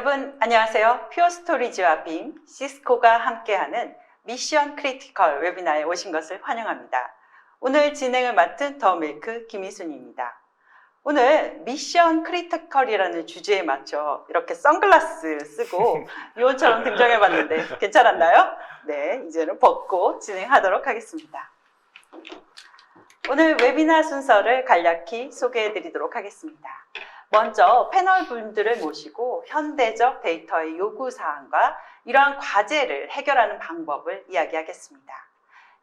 여러분 안녕하세요. 퓨어스토리지와 빔, 시스코가 함께하는 미션 크리티컬 웨비나에 오신 것을 환영합니다. 오늘 진행을 맡은 더 밀크 김희순입니다. 오늘 미션 크리티컬이라는 주제에 맞춰 이렇게 선글라스 쓰고 요원처럼 등장해봤는데 괜찮았나요? 네, 이제는 벗고 진행하도록 하겠습니다. 오늘 웨비나 순서를 간략히 소개해드리도록 하겠습니다. 먼저 패널 분들을 모시고 현대적 데이터의 요구사항과 이러한 과제를 해결하는 방법을 이야기하겠습니다.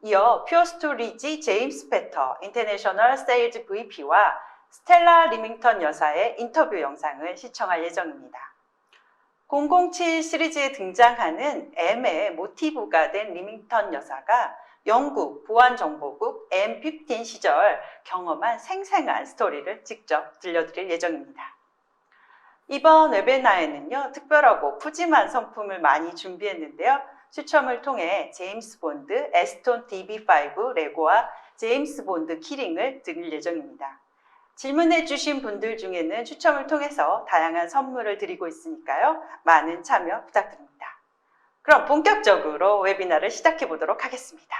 이어 퓨어스토리지 제임스 패터 인터내셔널 세일즈 VP와 스텔라 리밍턴 여사의 인터뷰 영상을 시청할 예정입니다. 007 시리즈에 등장하는 M의 모티브가 된 리밍턴 여사가 영국 보안정보국 M15 시절 경험한 생생한 스토리를 직접 들려드릴 예정입니다. 이번 웨비나에는요, 특별하고 푸짐한 선품을 많이 준비했는데요. 추첨을 통해 제임스 본드 에스톤 DB5 레고와 제임스 본드 키링을 드릴 예정입니다. 질문해 주신 분들 중에는 추첨을 통해서 다양한 선물을 드리고 있으니까요. 많은 참여 부탁드립니다. 그럼 본격적으로 웨비나를 시작해 보도록 하겠습니다.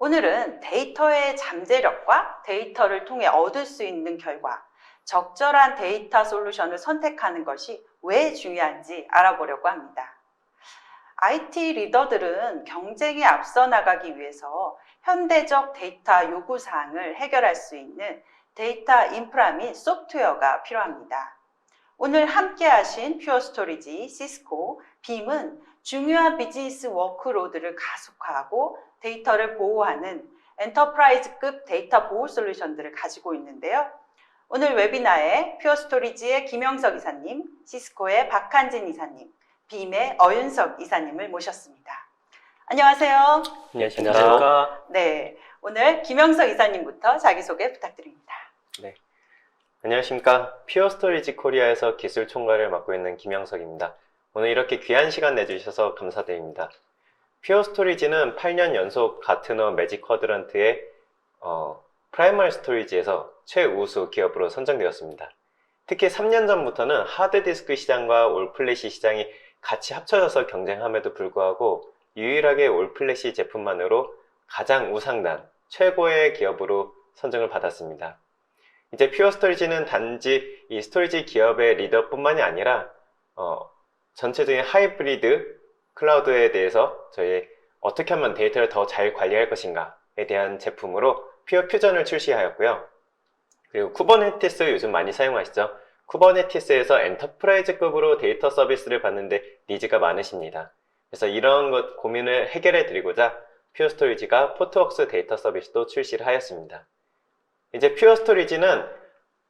오늘은 데이터의 잠재력과 데이터를 통해 얻을 수 있는 결과, 적절한 데이터 솔루션을 선택하는 것이 왜 중요한지 알아보려고 합니다. IT 리더들은 경쟁에 앞서 나가기 위해서 현대적 데이터 요구사항을 해결할 수 있는 데이터 인프라 및 소프트웨어가 필요합니다. 오늘 함께 하신 퓨어스토리지, 시스코, 빔은 중요한 비즈니스 워크로드를 가속화하고 데이터를 보호하는 엔터프라이즈급 데이터 보호 솔루션들을 가지고 있는데요. 오늘 웨비나에 퓨어스토리지의 김영석 이사님, 시스코의 박한진 이사님, 빔의 어윤석 이사님을 모셨습니다. 안녕하세요. 안녕하십니까. 네, 오늘 김영석 이사님부터 자기소개 부탁드립니다. 네, 안녕하십니까. 퓨어스토리지 코리아에서 기술 총괄을 맡고 있는 김영석입니다. 오늘 이렇게 귀한 시간 내주셔서 감사드립니다. 퓨어스토리지는 8년 연속 가트너 매직 쿼드런트의 프라이머리 스토리지에서 최우수 기업으로 선정되었습니다. 특히 3년 전부터는 하드디스크 시장과 올플래시 시장이 같이 합쳐져서 경쟁함에도 불구하고 유일하게 올플래시 제품만으로 가장 우상단, 최고의 기업으로 선정을 받았습니다. 이제 퓨어스토리지는 단지 이 스토리지 기업의 리더뿐만이 아니라 전체적인 하이브리드 클라우드에 대해서 저희 어떻게 하면 데이터를 더 잘 관리할 것인가에 대한 제품으로 퓨어 퓨전을 출시하였고요. 그리고 쿠버네티스 요즘 많이 사용하시죠? 쿠버네티스에서 엔터프라이즈급으로 데이터 서비스를 받는데 니즈가 많으십니다. 그래서 이런 것 고민을 해결해 드리고자 퓨어스토리지가 포트웍스 데이터 서비스도 출시를 하였습니다. 이제 퓨어스토리지는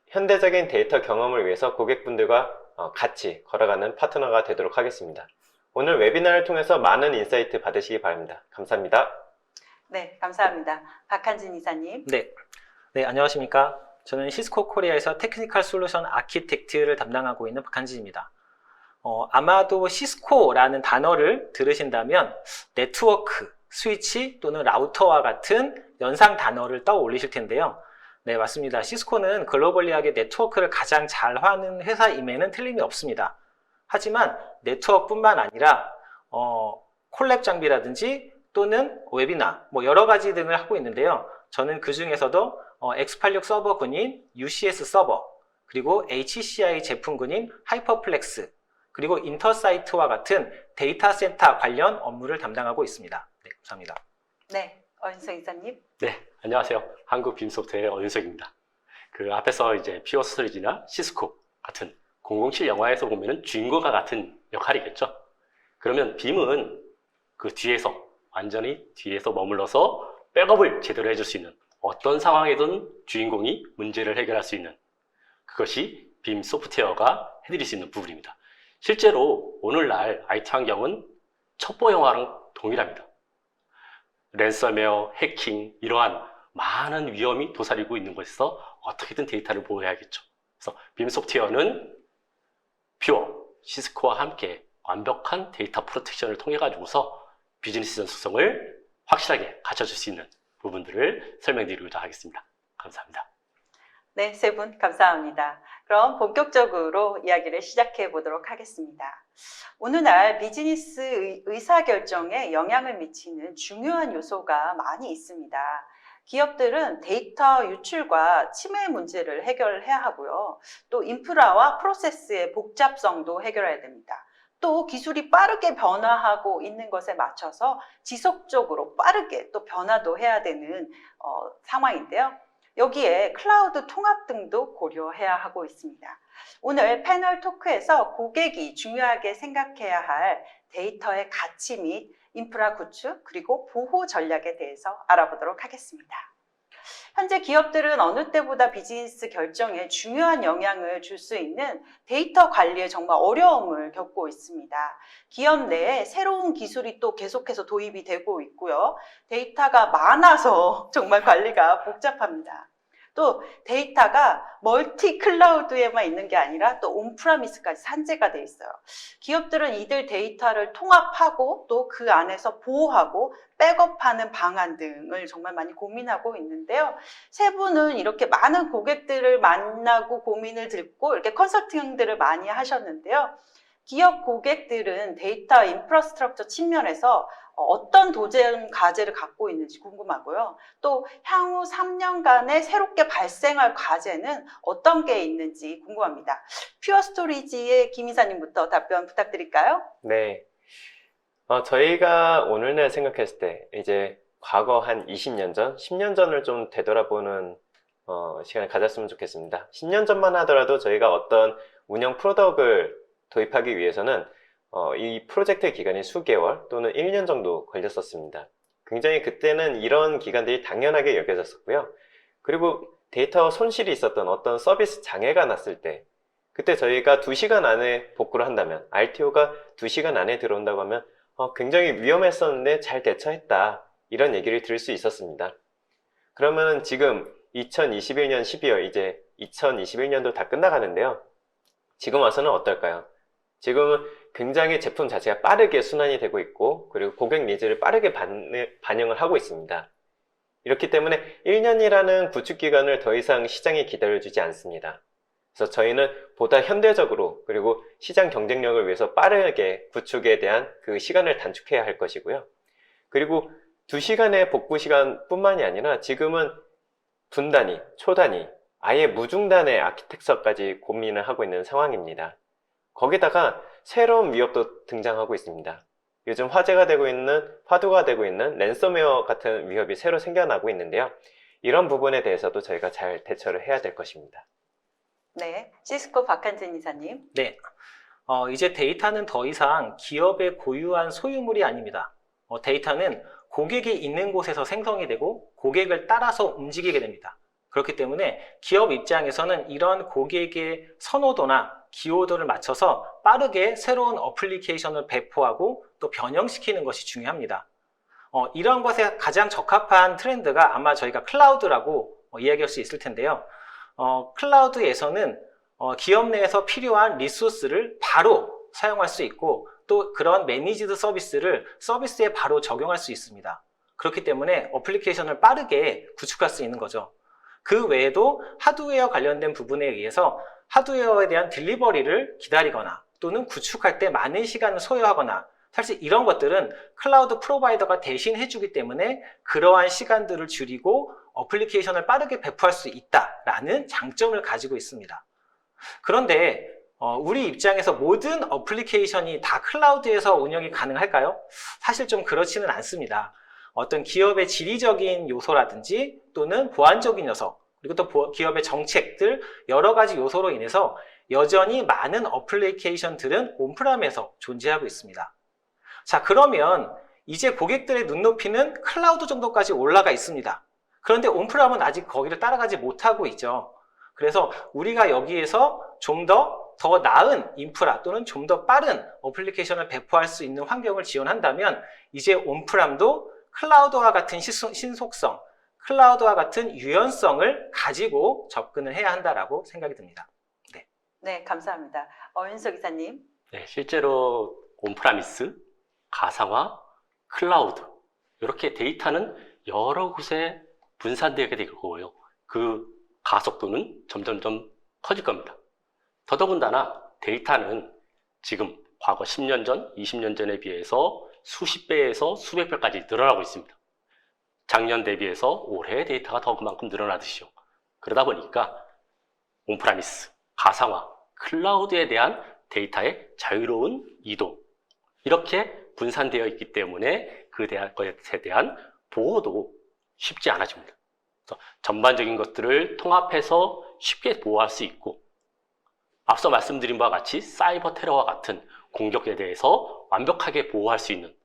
현대적인 데이터 경험을 위해서 고객분들과 같이 걸어가는 파트너가 되도록 하겠습니다. 오늘 웨비나를 통해서 많은 인사이트 받으시기 바랍니다. 감사합니다. 네, 감사합니다. 박한진 이사님. 네, 안녕하십니까. 저는 시스코 코리아에서 테크니컬 솔루션 아키텍트를 담당하고 있는 박한진입니다. 아마도 시스코라는 단어를 들으신다면 네트워크, 스위치 또는 라우터와 같은 연상 단어를 떠올리실 텐데요. 네, 맞습니다. 시스코는 글로벌리하게 네트워크를 가장 잘 하는 회사임에는 틀림이 없습니다. 하지만 네트워크뿐만 아니라 콜랩 장비라든지 또는 웨비나 여러 가지 등을 하고 있는데요. 저는 그 중에서도 X86 서버군인 UCS 서버, 그리고 HCI 제품군인 하이퍼플렉스, 그리고 인터사이트와 같은 데이터 센터 관련 업무를 담당하고 있습니다. 네, 감사합니다. 네, 어윤석 이사님. 네, 안녕하세요. 한국 빔소프트의 어윤석입니다. 그 앞에서 이제 퓨어스토리지나 시스코 같은 007 영화에서 보면은 주인공과 같은 역할이겠죠. 그러면 빔은 그 뒤에서 완전히 뒤에서 머물러서 백업을 제대로 해줄 수 있는, 어떤 상황에든 주인공이 문제를 해결할 수 있는, 그것이 빔 소프트웨어가 해드릴 수 있는 부분입니다. 실제로 오늘날 IT 환경은 첩보 영화랑 동일합니다. 랜섬웨어, 해킹, 이러한 많은 위험이 도사리고 있는 곳에서 어떻게든 데이터를 보호해야겠죠. 그래서 빔 소프트웨어는 퓨어, 시스코와 함께 완벽한 데이터 프로텍션을 통해 가지고서 비즈니스 전속성을 확실하게 갖춰줄 수 있는 부분들을 설명드리고자 하겠습니다. 감사합니다. 네, 세 분 감사합니다. 그럼 본격적으로 이야기를 시작해 보도록 하겠습니다. 오늘날 비즈니스 의사결정에 영향을 미치는 중요한 요소가 많이 있습니다. 기업들은 데이터 유출과 침해 문제를 해결해야 하고요. 또 인프라와 프로세스의 복잡성도 해결해야 됩니다. 또 기술이 빠르게 변화하고 있는 것에 맞춰서 지속적으로 빠르게 또 변화도 해야 되는 상황인데요. 여기에 클라우드 통합 등도 고려해야 하고 있습니다. 오늘 패널 토크에서 고객이 중요하게 생각해야 할 데이터의 가치 및 인프라 구축 그리고 보호 전략에 대해서 알아보도록 하겠습니다. 현재 기업들은 어느 때보다 비즈니스 결정에 중요한 영향을 줄 수 있는 데이터 관리에 정말 어려움을 겪고 있습니다. 기업 내에 새로운 기술이 또 계속해서 도입이 되고 있고요. 데이터가 많아서 정말 관리가 복잡합니다. 또 데이터가 멀티 클라우드에만 있는 게 아니라 또 온프라미스까지 산재가 돼 있어요. 기업들은 이들 데이터를 통합하고 또 그 안에서 보호하고 백업하는 방안 등을 정말 많이 고민하고 있는데요. 세 분은 이렇게 많은 고객들을 만나고 고민을 듣고 이렇게 컨설팅들을 많이 하셨는데요. 기업 고객들은 데이터 인프라스트럭처 측면에서 어떤 도전 과제를 갖고 있는지 궁금하고요. 또 향후 3년간에 새롭게 발생할 과제는 어떤 게 있는지 궁금합니다. 퓨어스토리지의 김 이사님부터 답변 부탁드릴까요? 네. 저희가 오늘날 생각했을 때 이제 과거 한 20년 전, 10년 전을 좀 되돌아보는 시간을 가졌으면 좋겠습니다. 10년 전만 하더라도 저희가 어떤 운영 프로덕을 도입하기 위해서는 이 프로젝트의 기간이 수개월 또는 1년 정도 걸렸었습니다. 굉장히 그때는 이런 기간들이 당연하게 여겨졌었고요. 그리고 데이터 손실이 있었던 어떤 서비스 장애가 났을 때 그때 저희가 2시간 안에 복구를 한다면 RTO가 2시간 안에 들어온다고 하면 굉장히 위험했었는데 잘 대처했다 이런 얘기를 들을 수 있었습니다. 그러면 지금 2021년 12월 이제 2021년도 다 끝나가는데요. 지금 와서는 어떨까요? 지금은 굉장히 제품 자체가 빠르게 순환이 되고 있고 그리고 고객 니즈를 빠르게 반영을 하고 있습니다. 이렇기 때문에 1년이라는 구축 기간을 더 이상 시장이 기다려주지 않습니다. 그래서 저희는 보다 현대적으로 그리고 시장 경쟁력을 위해서 빠르게 구축에 대한 그 시간을 단축해야 할 것이고요. 그리고 2시간의 복구 시간 뿐만이 아니라 지금은 분 단위, 초 단위, 아예 무중단의 아키텍처까지 고민을 하고 있는 상황입니다. 거기다가 새로운 위협도 등장하고 있습니다. 요즘 화두가 되고 있는 랜섬웨어 같은 위협이 새로 생겨나고 있는데요. 이런 부분에 대해서도 저희가 잘 대처를 해야 될 것입니다. 네, 시스코 박한진 이사님. 네. 이제 데이터는 더 이상 기업의 고유한 소유물이 아닙니다. 데이터는 고객이 있는 곳에서 생성이 되고 고객을 따라서 움직이게 됩니다. 그렇기 때문에 기업 입장에서는 이런 고객의 선호도나 기호도를 맞춰서 빠르게 새로운 어플리케이션을 배포하고 또 변형시키는 것이 중요합니다. 이런 것에 가장 적합한 트렌드가 아마 저희가 클라우드라고 이야기할 수 있을 텐데요. 클라우드에서는 기업 내에서 필요한 리소스를 바로 사용할 수 있고 또 그런 매니지드 서비스를 서비스에 바로 적용할 수 있습니다. 그렇기 때문에 어플리케이션을 빠르게 구축할 수 있는 거죠. 그 외에도 하드웨어 관련된 부분에 의해서 하드웨어에 대한 딜리버리를 기다리거나 또는 구축할 때 많은 시간을 소요하거나 사실 이런 것들은 클라우드 프로바이더가 대신 해주기 때문에 그러한 시간들을 줄이고 어플리케이션을 빠르게 배포할 수 있다라는 장점을 가지고 있습니다. 그런데 우리 입장에서 모든 어플리케이션이 다 클라우드에서 운영이 가능할까요? 사실 좀 그렇지는 않습니다. 어떤 기업의 지리적인 요소라든지 또는 보안적인 요소 그리고 또 기업의 정책들 여러 가지 요소로 인해서 여전히 많은 어플리케이션들은 온프람에서 존재하고 있습니다. 자, 그러면 이제 고객들의 눈높이는 클라우드 정도까지 올라가 있습니다. 그런데 온프람은 아직 거기를 따라가지 못하고 있죠. 그래서 우리가 여기에서 좀 더 나은 인프라 또는 좀 더 빠른 어플리케이션을 배포할 수 있는 환경을 지원한다면 이제 온프람도 클라우드와 같은 신속성, 클라우드와 같은 유연성을 가지고 접근을 해야 한다라고 생각이 듭니다. 네, 네, 감사합니다. 윤석 이사님. 네, 실제로 온프라미스, 가상화, 클라우드 이렇게 데이터는 여러 곳에 분산되게 되고요. 그 가속도는 점점점 커질 겁니다. 더더군다나 데이터는 지금 과거 10년 전, 20년 전에 비해서 수십 배에서 수백 배까지 늘어나고 있습니다. 작년 대비해서 올해 데이터가 더 그만큼 늘어나듯이요. 그러다 보니까 온프라미스, 가상화, 클라우드에 대한 데이터의 자유로운 이동, 이렇게 분산되어 있기 때문에 것에 대한 보호도 쉽지 않아집니다. 그래서 전반적인 것들을 통합해서 쉽게 보호할 수 있고, 앞서 말씀드린 바와 같이 사이버 테러와 같은 공격에 대해서 완벽하게 보호할 수 있는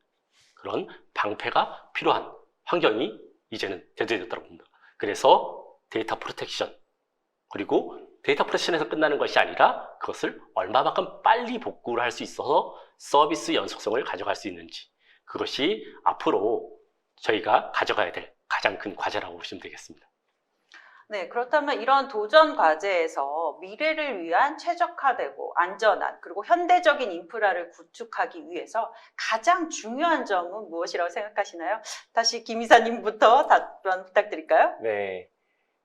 그런 방패가 필요한 환경이 이제는 대두되었다고 봅니다. 그래서 데이터 프로텍션, 그리고 데이터 프로텍션에서 끝나는 것이 아니라 그것을 얼마만큼 빨리 복구를 할 수 있어서 서비스 연속성을 가져갈 수 있는지, 그것이 앞으로 저희가 가져가야 될 가장 큰 과제라고 보시면 되겠습니다. 네, 그렇다면 이런 도전 과제에서 미래를 위한 최적화되고 안전한 그리고 현대적인 인프라를 구축하기 위해서 가장 중요한 점은 무엇이라고 생각하시나요? 다시 김 이사님부터 답변 부탁드릴까요? 네.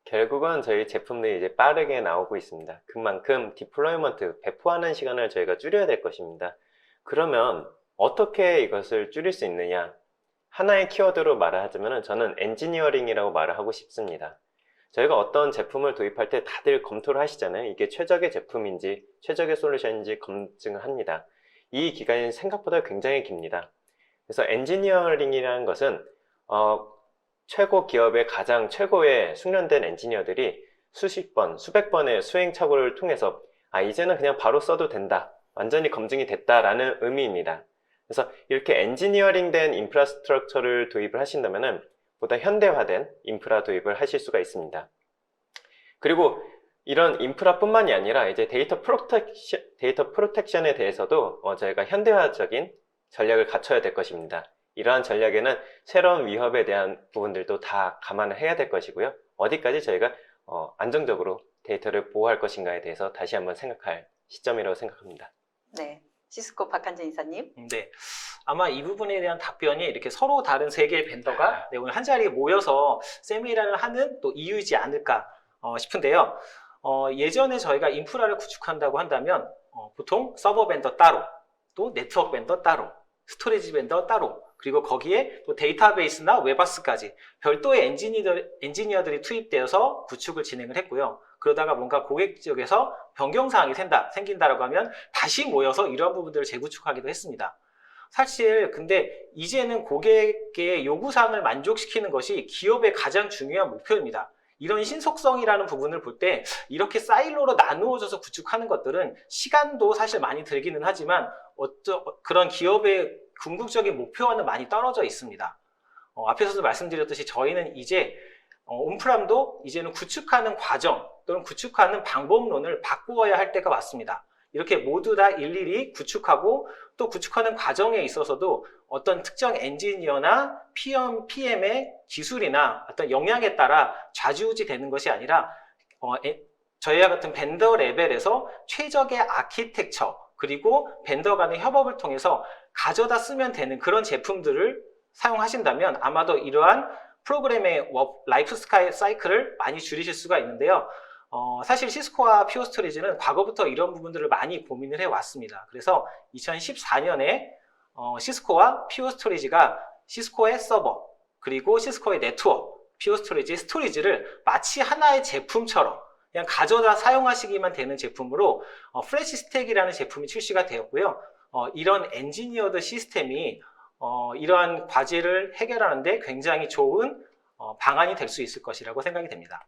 결국은 저희 제품들이 이제 빠르게 나오고 있습니다. 그만큼 디플로이먼트, 배포하는 시간을 저희가 줄여야 될 것입니다. 그러면 어떻게 이것을 줄일 수 있느냐? 하나의 키워드로 말을 하자면 저는 엔지니어링이라고 말을 하고 싶습니다. 저희가 어떤 제품을 도입할 때 다들 검토를 하시잖아요. 이게 최적의 제품인지 최적의 솔루션인지 검증을 합니다. 이 기간이 생각보다 굉장히 깁니다. 그래서 엔지니어링이라는 것은 최고 기업의 가장 최고의 숙련된 엔지니어들이 수십 번, 수백 번의 수행착오를 통해서 이제는 그냥 바로 써도 된다, 완전히 검증이 됐다라는 의미입니다. 그래서 이렇게 엔지니어링된 인프라스트럭처를 도입을 하신다면 보다 현대화된 인프라 도입을 하실 수가 있습니다. 그리고 이런 인프라뿐만이 아니라 이제 데이터 프로텍션에 대해서도 저희가 현대화적인 전략을 갖춰야 될 것입니다. 이러한 전략에는 새로운 위협에 대한 부분들도 다 감안을 해야 될 것이고요. 어디까지 저희가 안정적으로 데이터를 보호할 것인가에 대해서 다시 한번 생각할 시점이라고 생각합니다. 네, 시스코 박한진 이사님. 네. 아마 이 부분에 대한 답변이 이렇게 서로 다른 세 개의 벤더가 오늘 한 자리에 모여서 세미나를 하는 또 이유이지 않을까 싶은데요. 예전에 저희가 인프라를 구축한다고 한다면 보통 서버 벤더 따로, 또 네트워크 벤더 따로, 스토리지 벤더 따로, 그리고 거기에 또 데이터베이스나 웹아스까지 별도의 엔지니어들이 투입되어서 구축을 진행을 했고요. 그러다가 뭔가 고객 지역에서 변경사항이 생긴다라고 하면 다시 모여서 이러한 부분들을 재구축하기도 했습니다. 사실 근데 이제는 고객의 요구사항을 만족시키는 것이 기업의 가장 중요한 목표입니다. 이런 신속성이라는 부분을 볼 때 이렇게 사일로로 나누어져서 구축하는 것들은 시간도 사실 많이 들기는 하지만 그런 기업의 궁극적인 목표와는 많이 떨어져 있습니다. 앞에서도 말씀드렸듯이 저희는 이제 온프람도 이제는 구축하는 과정 또는 구축하는 방법론을 바꾸어야 할 때가 왔습니다. 이렇게 모두 다 일일이 구축하고 또 구축하는 과정에 있어서도 어떤 특정 엔지니어나 PM의 기술이나 어떤 역량에 따라 좌지우지 되는 것이 아니라 저희와 같은 벤더 레벨에서 최적의 아키텍처 그리고 벤더 간의 협업을 통해서 가져다 쓰면 되는 그런 제품들을 사용하신다면 아마도 이러한 프로그램의 라이프 사이클을 많이 줄이실 수가 있는데요. 사실 시스코와 퓨어스토리지는 과거부터 이런 부분들을 많이 고민을 해왔습니다. 그래서 2014년에 시스코와 퓨어스토리지가 시스코의 서버 그리고 시스코의 네트워크, 퓨어스토리지 스토리지를 마치 하나의 제품처럼 그냥 가져다 사용하시기만 되는 제품으로 플래시 스택이라는 제품이 출시가 되었고요. 이런 엔지니어드 시스템이 이러한 과제를 해결하는데 굉장히 좋은 방안이 될 수 있을 것이라고 생각이 됩니다.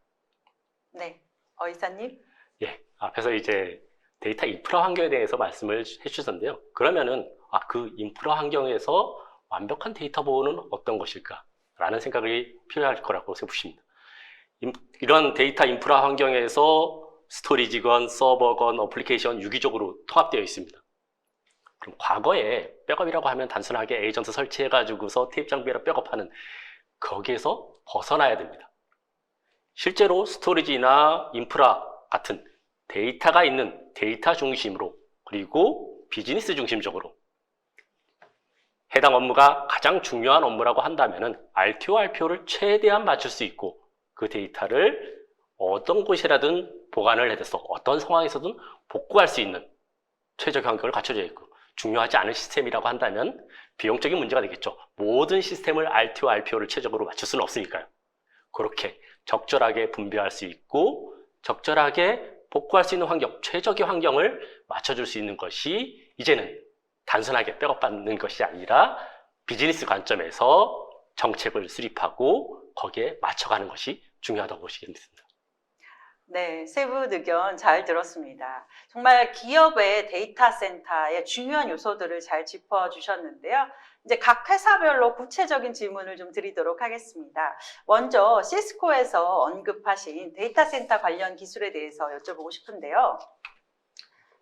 네, 이사님. 예, 앞에서 이제 데이터 인프라 환경에 대해서 말씀을 해주셨는데요. 그러면은 그 인프라 환경에서 완벽한 데이터 보호는 어떤 것일까? 라는 생각이 필요할 거라고 생각합니다. 이런 데이터 인프라 환경에서 스토리지건, 서버건, 어플리케이션 유기적으로 통합되어 있습니다. 그럼 과거에 백업이라고 하면 단순하게 에이전트 설치해가지고서 테이프 장비로 백업하는 거기에서 벗어나야 됩니다. 실제로 스토리지나 인프라 같은 데이터가 있는 데이터 중심으로 그리고 비즈니스 중심적으로 해당 업무가 가장 중요한 업무라고 한다면 RTO, RPO를 최대한 맞출 수 있고 그 데이터를 어떤 곳이라든 보관을 해서 어떤 상황에서든 복구할 수 있는 최적 환경을 갖춰져 있고, 중요하지 않은 시스템이라고 한다면 비용적인 문제가 되겠죠. 모든 시스템을 RT와 RPO를 최적으로 맞출 수는 없으니까요. 그렇게 적절하게 분배할 수 있고 적절하게 복구할 수 있는 환경, 최적의 환경을 맞춰줄 수 있는 것이 이제는 단순하게 백업받는 것이 아니라 비즈니스 관점에서 정책을 수립하고 거기에 맞춰가는 것이 중요하다고 보시겠습니다. 네, 세 분 의견 잘 들었습니다. 정말 기업의 데이터 센터의 중요한 요소들을 잘 짚어주셨는데요. 이제 각 회사별로 구체적인 질문을 좀 드리도록 하겠습니다. 먼저 시스코에서 언급하신 데이터 센터 관련 기술에 대해서 여쭤보고 싶은데요.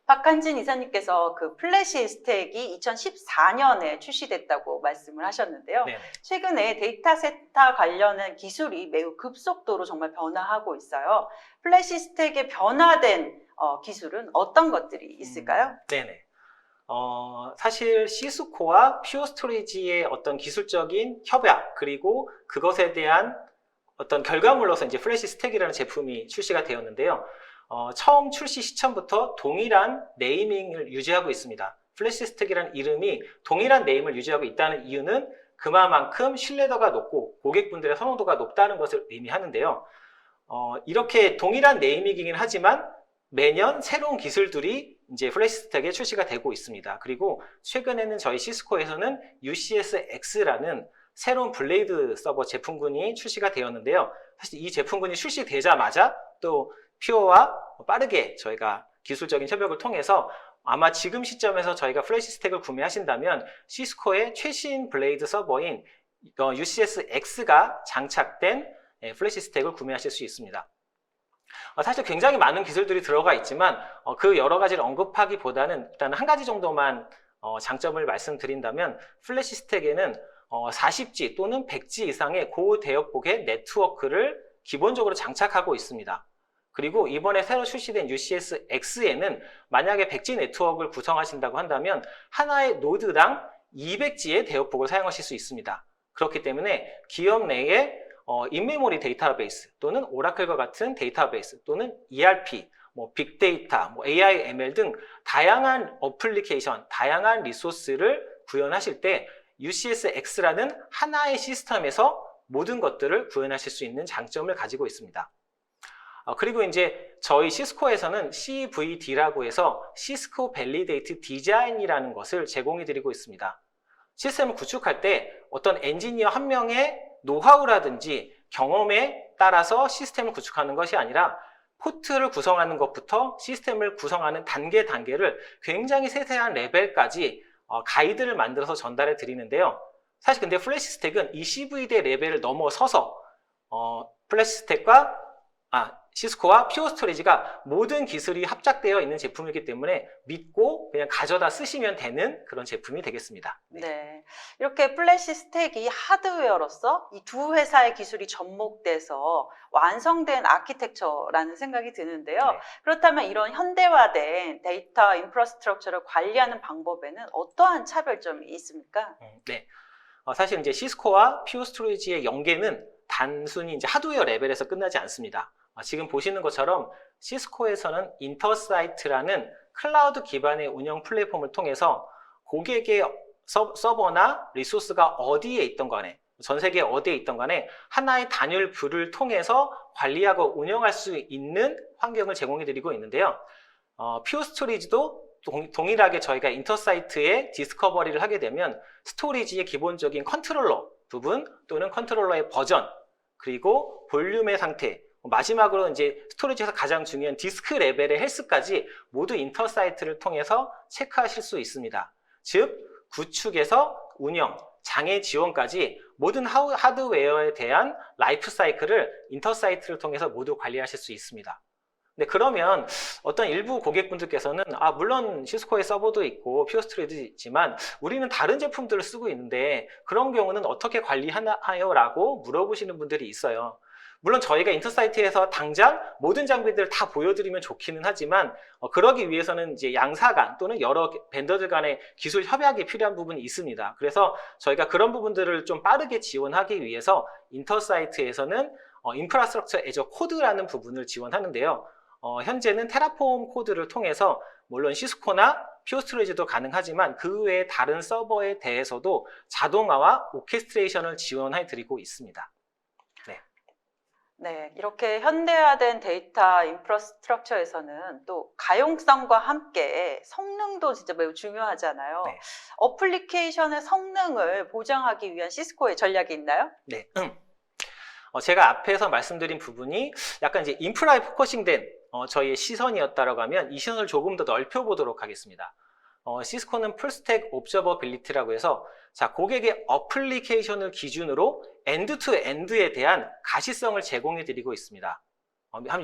박한진 이사님께서 그 플래시 스택이 2014년에 출시됐다고 말씀을 하셨는데요. 네. 최근에 데이터 센터 관련한 기술이 매우 급속도로 정말 변화하고 있어요. 플래시 스택의 변화된 기술은 어떤 것들이 있을까요? 네네. 사실 시스코와 퓨어 스토리지의 어떤 기술적인 협약, 그리고 그것에 대한 어떤 결과물로서 이제 플래시 스택이라는 제품이 출시가 되었는데요. 처음 출시 시점부터 동일한 네이밍을 유지하고 있습니다. 플래시 스택이라는 이름이 동일한 네임을 유지하고 있다는 이유는 그만큼 신뢰도가 높고 고객분들의 선호도가 높다는 것을 의미하는데요. 이렇게 동일한 네이밍이긴 하지만 매년 새로운 기술들이 이제 플래시 스택에 출시가 되고 있습니다. 그리고 최근에는 저희 시스코에서는 UCS-X라는 새로운 블레이드 서버 제품군이 출시가 되었는데요. 사실 이 제품군이 출시되자마자 또 퓨어와 빠르게 저희가 기술적인 협약을 통해서 아마 지금 시점에서 저희가 플래시 스택을 구매하신다면 시스코의 최신 블레이드 서버인 UCS-X가 장착된 플래시 스택을 구매하실 수 있습니다. 사실 굉장히 많은 기술들이 들어가 있지만 그 여러 가지를 언급하기보다는 일단 한 가지 정도만 장점을 말씀드린다면 플래시 스택에는 40G 또는 100G 이상의 고대역폭의 네트워크를 기본적으로 장착하고 있습니다. 그리고 이번에 새로 출시된 UCS-X에는 만약에 100G 네트워크를 구성하신다고 한다면 하나의 노드당 200G의 대역폭을 사용하실 수 있습니다. 그렇기 때문에 기업 내에 인메모리 데이터베이스 또는 오라클과 같은 데이터베이스 또는 ERP, 빅데이터, AI, ML 등 다양한 어플리케이션, 다양한 리소스를 구현하실 때 UCS-X라는 하나의 시스템에서 모든 것들을 구현하실 수 있는 장점을 가지고 있습니다. 그리고 이제 저희 시스코에서는 CVD라고 해서 시스코 밸리데이트 디자인이라는 것을 제공해 드리고 있습니다. 시스템을 구축할 때 어떤 엔지니어 한 명의 노하우라든지 경험에 따라서 시스템을 구축하는 것이 아니라 포트를 구성하는 것부터 시스템을 구성하는 단계를 굉장히 세세한 레벨까지 가이드를 만들어서 전달해 드리는데요. 사실 근데 플래시 스택은 이 CVD 레벨을 넘어서서 플래시 스택과 시스코와 퓨어 스토리지가 모든 기술이 합작되어 있는 제품이기 때문에 믿고 그냥 가져다 쓰시면 되는 그런 제품이 되겠습니다. 네. 이렇게 플래시 스택이 하드웨어로서 이 두 회사의 기술이 접목돼서 완성된 아키텍처라는 생각이 드는데요. 네. 그렇다면 이런 현대화된 데이터 인프라스트럭처를 관리하는 방법에는 어떠한 차별점이 있습니까? 네. 사실 이제 시스코와 퓨어 스토리지의 연계는 단순히 이제 하드웨어 레벨에서 끝나지 않습니다. 지금 보시는 것처럼 시스코에서는 인터사이트라는 클라우드 기반의 운영 플랫폼을 통해서 고객의 서버나 리소스가 어디에 있던 간에, 전 세계 어디에 있던 간에 하나의 단일 뷰를 통해서 관리하고 운영할 수 있는 환경을 제공해 드리고 있는데요. 퓨어 스토리지도 동일하게 저희가 인터사이트에 디스커버리를 하게 되면 스토리지의 기본적인 컨트롤러 부분 또는 컨트롤러의 버전, 그리고 볼륨의 상태, 마지막으로 이제 스토리지에서 가장 중요한 디스크 레벨의 헬스까지 모두 인터사이트를 통해서 체크하실 수 있습니다. 즉 구축에서 운영, 장애 지원까지 모든 하드웨어에 대한 라이프 사이클을 인터사이트를 통해서 모두 관리하실 수 있습니다. 네, 그러면 어떤 일부 고객분들께서는 물론 시스코의 서버도 있고 퓨어 스토리지도 있지만 우리는 다른 제품들을 쓰고 있는데 그런 경우는 어떻게 관리하나요? 라고 물어보시는 분들이 있어요. 물론 저희가 인터사이트에서 당장 모든 장비들을 다 보여드리면 좋기는 하지만 그러기 위해서는 이제 양사 간 또는 여러 벤더들 간의 기술 협약이 필요한 부분이 있습니다. 그래서 저희가 그런 부분들을 좀 빠르게 지원하기 위해서 인터사이트에서는 인프라스트럭처 애저 코드라는 부분을 지원하는데요. 현재는 테라폼 코드를 통해서 물론 시스코나 피오스토리지도 가능하지만 그 외에 다른 서버에 대해서도 자동화와 오케스트레이션을 지원해 드리고 있습니다. 네, 이렇게 현대화된 데이터 인프라스트럭처에서는 또 가용성과 함께 성능도 진짜 매우 중요하잖아요. 네. 어플리케이션의 성능을 보장하기 위한 시스코의 전략이 있나요? 네. 제가 앞에서 말씀드린 부분이 약간 이제 인프라에 포커싱된 저희의 시선이었다라고 하면 이 시선을 조금 더 넓혀보도록 하겠습니다. 시스코는 풀스택 옵저버빌리티라고 해서 자, 고객의 어플리케이션을 기준으로 엔드-투-엔드에 대한 가시성을 제공해 드리고 있습니다.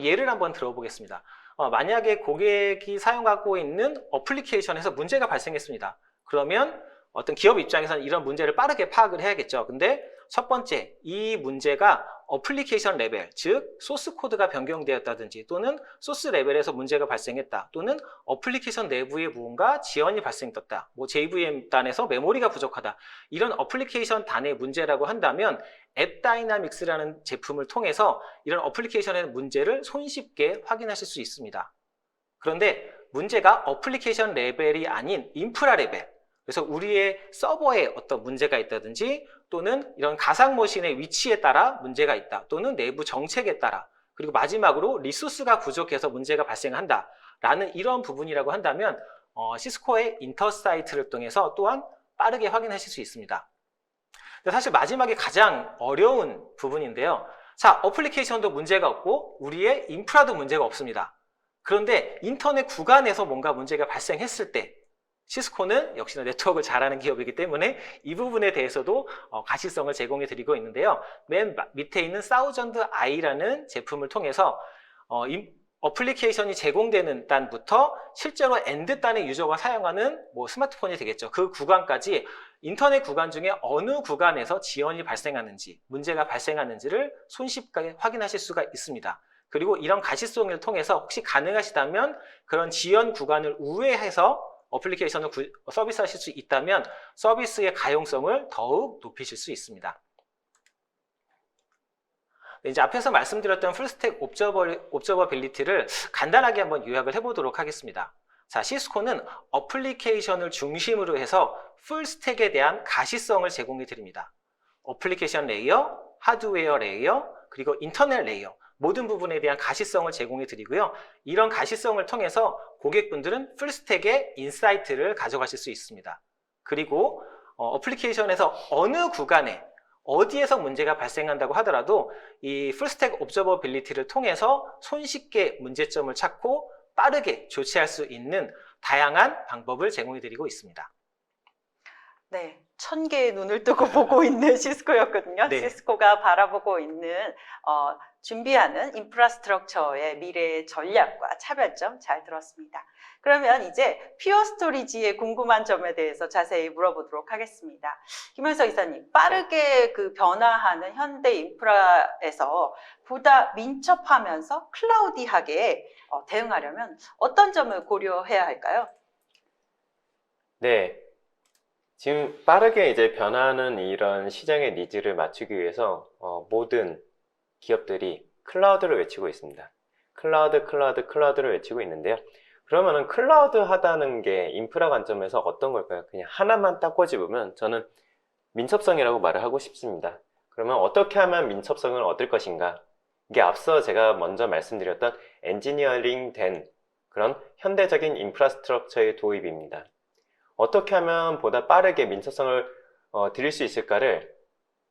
예를 한번 들어보겠습니다. 만약에 고객이 사용하고 있는 어플리케이션에서 문제가 발생했습니다. 그러면 어떤 기업 입장에서는 이런 문제를 빠르게 파악을 해야겠죠. 근데 첫 번째, 이 문제가 어플리케이션 레벨, 즉 소스 코드가 변경되었다든지 또는 소스 레벨에서 문제가 발생했다 또는 어플리케이션 내부에 무언가 지연이 발생했다, 뭐 JVM 단에서 메모리가 부족하다, 이런 어플리케이션 단의 문제라고 한다면 앱 다이나믹스라는 제품을 통해서 이런 어플리케이션의 문제를 손쉽게 확인하실 수 있습니다. 그런데 문제가 어플리케이션 레벨이 아닌 인프라 레벨, 그래서 우리의 서버에 어떤 문제가 있다든지 또는 이런 가상머신의 위치에 따라 문제가 있다 또는 내부 정책에 따라, 그리고 마지막으로 리소스가 부족해서 문제가 발생한다 라는 이런 부분이라고 한다면 시스코의 인터사이트를 통해서 또한 빠르게 확인하실 수 있습니다. 근데 사실 마지막에 가장 어려운 부분인데요. 자, 어플리케이션도 문제가 없고 우리의 인프라도 문제가 없습니다. 그런데 인터넷 구간에서 뭔가 문제가 발생했을 때 시스코는 역시나 네트워크를 잘하는 기업이기 때문에 이 부분에 대해서도 가시성을 제공해 드리고 있는데요. 맨 밑에 있는 사우전드-I라는 제품을 통해서 어플리케이션이 제공되는 단부터 실제로 엔드 단의 유저가 사용하는 뭐 스마트폰이 되겠죠. 그 구간까지 인터넷 구간 중에 어느 구간에서 지연이 발생하는지, 문제가 발생하는지를 손쉽게 확인하실 수가 있습니다. 그리고 이런 가시성을 통해서 혹시 가능하시다면 그런 지연 구간을 우회해서 어플리케이션을 서비스하실 수 있다면 서비스의 가용성을 더욱 높이실 수 있습니다. 이제 앞에서 말씀드렸던 풀스택 옵저버빌리티를 간단하게 한번 요약을 해보도록 하겠습니다. 자, 시스코는 어플리케이션을 중심으로 해서 풀스택에 대한 가시성을 제공해 드립니다. 어플리케이션 레이어, 하드웨어 레이어, 그리고 인터넷 레이어, 모든 부분에 대한 가시성을 제공해 드리고요. 이런 가시성을 통해서 고객분들은 풀스택의 인사이트를 가져가실 수 있습니다. 그리고 어플리케이션에서 어느 구간에 어디에서 문제가 발생한다고 하더라도 이 풀스택 옵저버빌리티를 통해서 손쉽게 문제점을 찾고 빠르게 조치할 수 있는 다양한 방법을 제공해 드리고 있습니다. 네, 1000개의 눈을 뜨고 보고 있는 시스코였거든요. 네. 시스코가 바라보고 있는 준비하는 인프라스트럭처의 미래의 전략과 차별점 잘 들었습니다. 그러면 이제 퓨어스토리지의 궁금한 점에 대해서 자세히 물어보도록 하겠습니다. 김현석 이사님, 빠르게 그 변화하는 현대 인프라에서 보다 민첩하면서 클라우디하게 대응하려면 어떤 점을 고려해야 할까요? 네. 지금 빠르게 이제 변하는 이런 시장의 니즈를 맞추기 위해서 모든 기업들이 클라우드를 외치고 있습니다. 클라우드를 외치고 있는데요. 그러면은 클라우드 하다는 게 인프라 관점에서 어떤 걸까요? 그냥 하나만 딱 꼬집으면 저는 민첩성이라고 말을 하고 싶습니다. 그러면 어떻게 하면 민첩성을 얻을 것인가? 이게 앞서 제가 먼저 말씀드렸던 엔지니어링 된 그런 현대적인 인프라스트럭처의 도입입니다. 어떻게 하면 보다 빠르게 민첩성을 드릴 수 있을까를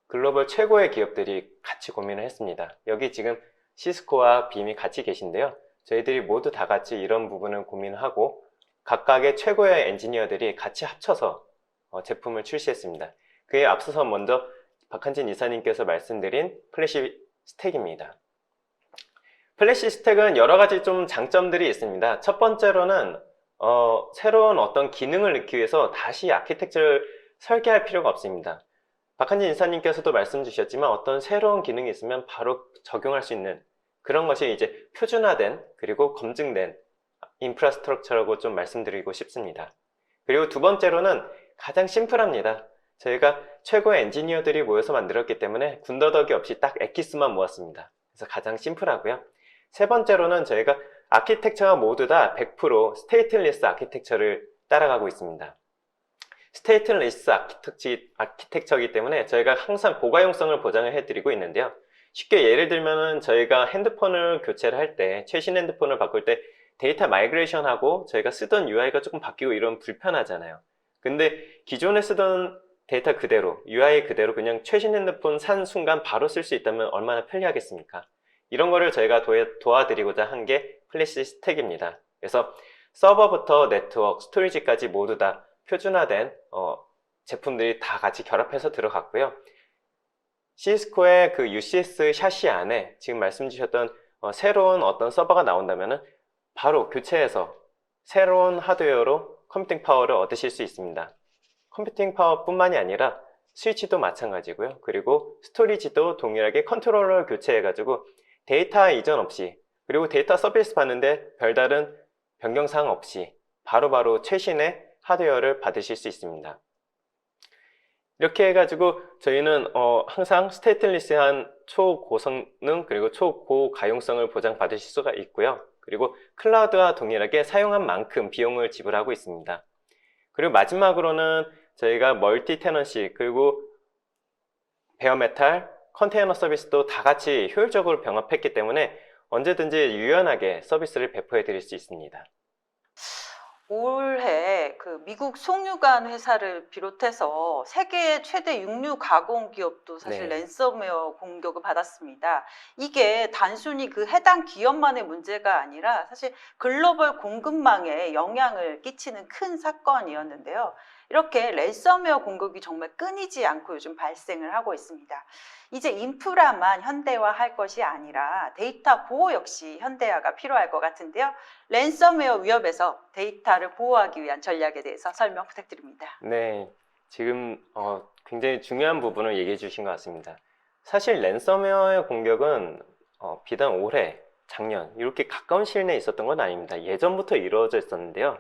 글로벌 최고의 기업들이 같이 고민을 했습니다. 여기 지금 시스코와 빔이 같이 계신데요. 저희들이 모두 다 같이 이런 부분을 고민을 하고 각각의 최고의 엔지니어들이 같이 합쳐서 제품을 출시했습니다. 그에 앞서서 먼저 박한진 이사님께서 말씀드린 플래시 스택입니다. 플래시 스택은 여러 가지 좀 장점들이 있습니다. 첫 번째로는 새로운 어떤 기능을 넣기 위해서 다시 아키텍처를 설계할 필요가 없습니다. 박한진 인사님께서도 말씀 주셨지만 어떤 새로운 기능이 있으면 바로 적용할 수 있는 그런 것이 이제 표준화된 그리고 검증된 인프라스트럭처라고 좀 말씀드리고 싶습니다. 그리고 두 번째로는 가장 심플합니다. 저희가 최고의 엔지니어들이 모여서 만들었기 때문에 군더더기 없이 딱 엑기스만 모았습니다. 그래서 가장 심플하고요. 세 번째로는 저희가 아키텍처가 모두 다 100% 스테이트리스 아키텍처를 따라가고 있습니다. 스테이트리스 아키텍처이기 때문에 저희가 항상 고가용성을 보장을 해드리고 있는데요. 쉽게 예를 들면은 저희가 핸드폰을 교체를 할 때, 최신 핸드폰을 바꿀 때 데이터 마이그레이션하고 저희가 쓰던 UI가 조금 바뀌고 이러면 불편하잖아요. 근데 기존에 쓰던 데이터 그대로, UI 그대로 그냥 최신 핸드폰 산 순간 바로 쓸 수 있다면 얼마나 편리하겠습니까? 이런 거를 저희가 도와드리고자 한 게 플래시 스택입니다. 그래서 서버부터 네트워크, 스토리지까지 모두 다 표준화된 제품들이 다 같이 결합해서 들어갔고요. 시스코의 그 UCS 샤시 안에 지금 말씀 주셨던 새로운 어떤 서버가 나온다면은 바로 교체해서 새로운 하드웨어로 컴퓨팅 파워를 얻으실 수 있습니다. 컴퓨팅 파워뿐만이 아니라 스위치도 마찬가지고요. 그리고 스토리지도 동일하게 컨트롤러를 교체해가지고 데이터 이전 없이, 그리고 데이터 서비스 받는데 별다른 변경사항 없이 바로바로 최신의 하드웨어를 받으실 수 있습니다. 이렇게 해가지고 저희는 항상 스테이트리스한 초고성능 그리고 초고가용성을 보장받으실 수가 있고요. 그리고 클라우드와 동일하게 사용한 만큼 비용을 지불하고 있습니다. 그리고 마지막으로는 저희가 멀티 테넌시 그리고 베어메탈, 컨테이너 서비스도 다 같이 효율적으로 병합했기 때문에 언제든지 유연하게 서비스를 배포해 드릴 수 있습니다. 올해 그 미국 송유관 회사를 비롯해서 세계의 최대 육류 가공 기업도 사실 네. 랜섬웨어 공격을 받았습니다. 이게 단순히 그 해당 기업만의 문제가 아니라 사실 글로벌 공급망에 영향을 끼치는 큰 사건이었는데요. 이렇게 랜섬웨어 공격이 정말 끊이지 않고 요즘 발생을 하고 있습니다. 이제 인프라만 현대화할 것이 아니라 데이터 보호 역시 현대화가 필요할 것 같은데요. 랜섬웨어 위협에서 데이터를 보호하기 위한 전략에 대해서 설명 부탁드립니다. 네, 지금 굉장히 중요한 부분을 얘기해 주신 것 같습니다. 사실 랜섬웨어의 공격은 비단 올해, 작년 이렇게 가까운 시일 내에 있었던 건 아닙니다. 예전부터 이루어져 있었는데요.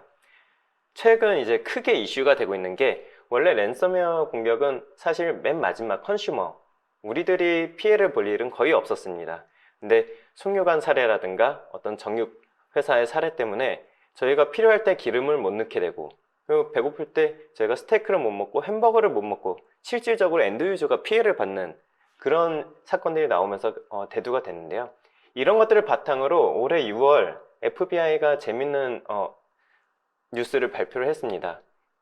최근 이제 크게 이슈가 되고 있는 게, 원래 랜섬웨어 공격은 사실 맨 마지막 컨슈머, 우리들이 피해를 볼 일은 거의 없었습니다. 근데 송유관 사례라든가 어떤 정육 회사의 사례 때문에 저희가 필요할 때 기름을 못 넣게 되고, 그리고 배고플 때 저희가 스테이크를 못 먹고 햄버거를 못 먹고 실질적으로 엔드 유저가 피해를 받는 그런 사건들이 나오면서 대두가 됐는데요. 이런 것들을 바탕으로 올해 6월 FBI가 재밌는 뉴스를 발표를 했습니다.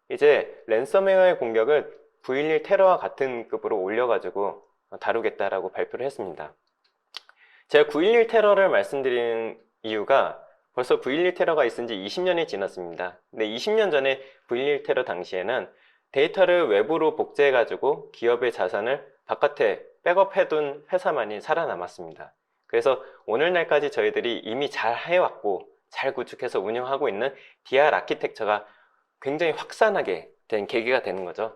이제 랜섬웨어의 공격을 9.11 테러와 같은 급으로 올려가지고 다루겠다라고 발표를 했습니다. 제가 9.11 테러를 말씀드린 이유가, 벌써 9.11 테러가 있은 지 20년이 지났습니다. 근데 20년 전에 9.11 테러 당시에는 데이터를 외부로 복제해가지고 기업의 자산을 바깥에 백업해둔 회사만이 살아남았습니다. 그래서 오늘날까지 저희들이 이미 잘 해왔고 잘 구축해서 운영하고 있는 DR 아키텍처가 굉장히 확산하게 된 계기가 되는 거죠.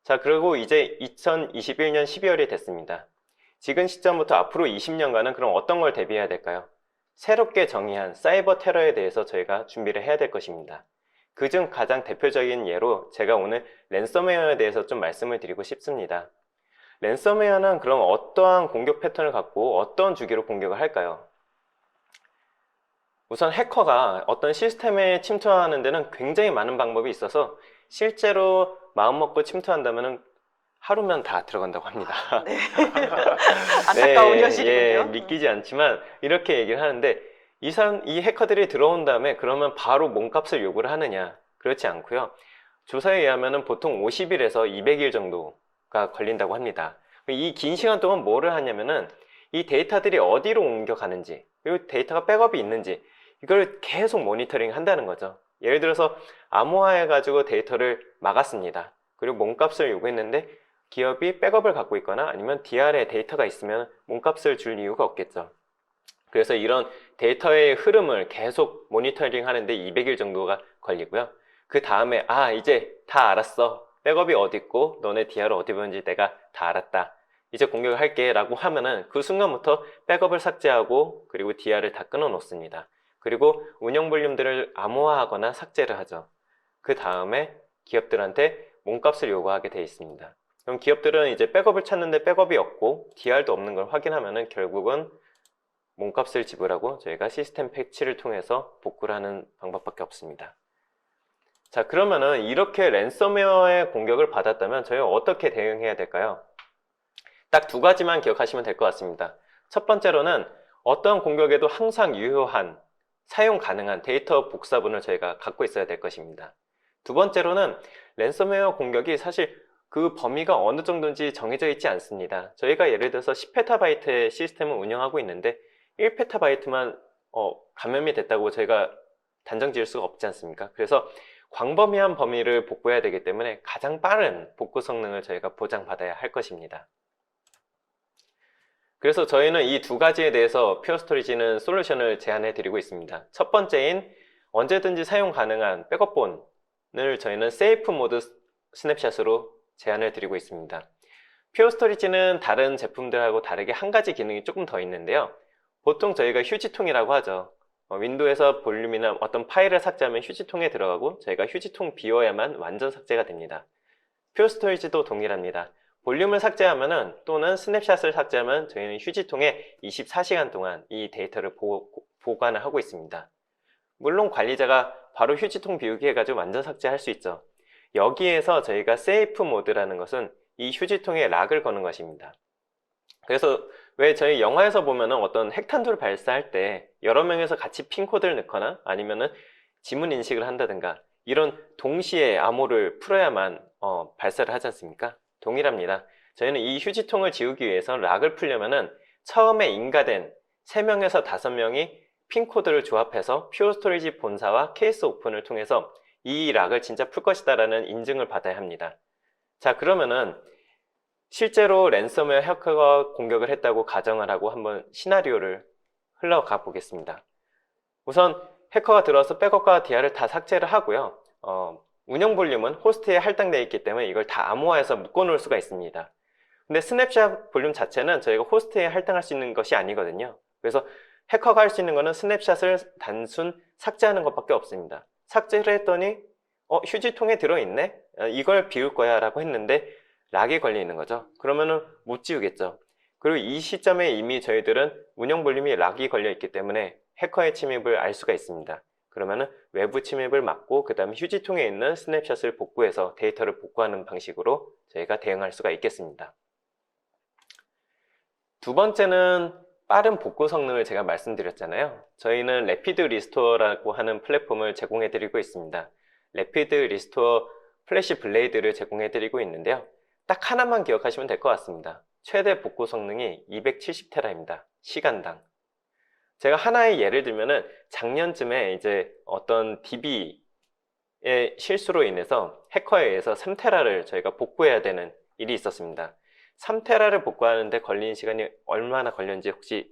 자, 그리고 이제 2021년 12월이 됐습니다. 지금 시점부터 앞으로 20년간은 그럼 어떤 걸 대비해야 될까요? 새롭게 정의한 사이버 테러에 대해서 저희가 준비를 해야 될 것입니다. 그중 가장 대표적인 예로 제가 오늘 랜섬웨어에 대해서 좀 말씀을 드리고 싶습니다. 랜섬웨어는 그럼 어떠한 공격 패턴을 갖고 어떤 주기로 공격을 할까요? 우선 해커가 어떤 시스템에 침투하는 데는 굉장히 많은 방법이 있어서 실제로 마음먹고 침투한다면 하루면 다 들어간다고 합니다. 네. 안타까운 네, 현실이군요. 예, 믿기지 않지만 이렇게 얘기를 하는데, 이 해커들이 들어온 다음에 그러면 바로 몸값을 요구를 하느냐? 그렇지 않고요. 조사에 의하면 보통 50일에서 200일 정도가 걸린다고 합니다. 이 긴 시간 동안 뭐를 하냐면은 이 데이터들이 어디로 옮겨가는지, 그리고 데이터가 백업이 있는지 이걸 계속 모니터링 한다는 거죠. 예를 들어서 암호화해가지고 데이터를 막았습니다. 그리고 몸값을 요구했는데 기업이 백업을 갖고 있거나 아니면 DR에 데이터가 있으면 몸값을 줄 이유가 없겠죠. 그래서 이런 데이터의 흐름을 계속 모니터링 하는데 200일 정도가 걸리고요. 그 다음에 이제 다 알았어. 백업이 어디 있고 너네 DR을 어디 보는지 내가 다 알았다. 이제 공격을 할게 라고 하면은 그 순간부터 백업을 삭제하고 그리고 DR을 다 끊어 놓습니다. 그리고 운영 볼륨들을 암호화하거나 삭제를 하죠. 그 다음에 기업들한테 몸값을 요구하게 되어 있습니다. 그럼 기업들은 이제 백업을 찾는데 백업이 없고 DR도 없는 걸 확인하면은 결국은 몸값을 지불하고 저희가 시스템 패치를 통해서 복구를 하는 방법밖에 없습니다. 자, 그러면은 이렇게 랜섬웨어의 공격을 받았다면 저희가 어떻게 대응해야 될까요? 딱 두 가지만 기억하시면 될 것 같습니다. 첫 번째로는 어떤 공격에도 항상 유효한 사용 가능한 데이터 복사본을 저희가 갖고 있어야 될 것입니다. 두 번째로는 랜섬웨어 공격이 사실 그 범위가 어느 정도인지 정해져 있지 않습니다. 저희가 예를 들어서 10페타바이트의 시스템을 운영하고 있는데 1페타바이트만 감염이 됐다고 저희가 단정 지을 수가 없지 않습니까? 그래서 광범위한 범위를 복구해야 되기 때문에 가장 빠른 복구 성능을 저희가 보장받아야 할 것입니다. 그래서 저희는 이 두 가지에 대해서 퓨어스토리지는 솔루션을 제안해 드리고 있습니다. 첫 번째인 언제든지 사용 가능한 백업본을 저희는 세이프 모드 스냅샷으로 제안을 드리고 있습니다. 퓨어스토리지는 다른 제품들하고 다르게 한 가지 기능이 조금 더 있는데요. 보통 저희가 휴지통이라고 하죠. 윈도우에서 볼륨이나 어떤 파일을 삭제하면 휴지통에 들어가고 저희가 휴지통 비워야만 완전 삭제가 됩니다. 퓨어스토리지도 동일합니다. 볼륨을 삭제하면은 또는 스냅샷을 삭제하면 저희는 휴지통에 24시간 동안 이 데이터를 보관을 하고 있습니다. 물론 관리자가 바로 휴지통 비우기 해가지고 완전 삭제할 수 있죠. 여기에서 저희가 세이프 모드라는 것은 이 휴지통에 락을 거는 것입니다. 그래서 왜 저희 영화에서 보면은 어떤 핵탄두를 발사할 때 여러 명에서 같이 핀코드를 넣거나 아니면은 지문 인식을 한다든가 이런 동시에 암호를 풀어야만 발사를 하지 않습니까? 동일합니다. 저희는 이 휴지통을 지우기 위해서 락을 풀려면은 처음에 인가된 3명에서 5명이 핀코드를 조합해서 퓨어스토리지 본사와 케이스 오픈을 통해서 이 락을 진짜 풀 것이다 라는 인증을 받아야 합니다. 자, 그러면은 실제로 랜섬웨어 해커가 공격을 했다고 가정을 하고 한번 시나리오를 흘러가 보겠습니다. 우선 해커가 들어와서 백업과 DR을 다 삭제를 하고요. 운영 볼륨은 호스트에 할당되어 있기 때문에 이걸 다 암호화해서 묶어 놓을 수가 있습니다. 근데 스냅샷 볼륨 자체는 저희가 호스트에 할당할 수 있는 것이 아니거든요. 그래서 해커가 할 수 있는 거는 스냅샷을 단순 삭제하는 것밖에 없습니다. 삭제를 했더니 휴지통에 들어있네? 이걸 비울 거야 라고 했는데 락이 걸려 있는 거죠. 그러면은 못 지우겠죠. 그리고 이 시점에 이미 저희들은 운영 볼륨이 락이 걸려 있기 때문에 해커의 침입을 알 수가 있습니다. 그러면은 외부 침입을 막고 그 다음에 휴지통에 있는 스냅샷을 복구해서 데이터를 복구하는 방식으로 저희가 대응할 수가 있겠습니다. 두 번째는 빠른 복구 성능을 제가 말씀드렸잖아요. 저희는 래피드 리스토어라고 하는 플랫폼을 제공해 드리고 있습니다. 래피드 리스토어 플래시 블레이드를 제공해 드리고 있는데요. 딱 하나만 기억하시면 될 것 같습니다. 최대 복구 성능이 270테라입니다. 시간당. 제가 하나의 예를 들면은 작년쯤에 이제 어떤 DB의 실수로 인해서 해커에 의해서 3테라를 저희가 복구해야 되는 일이 있었습니다. 3테라를 복구하는데 걸린 시간이 얼마나 걸렸는지 혹시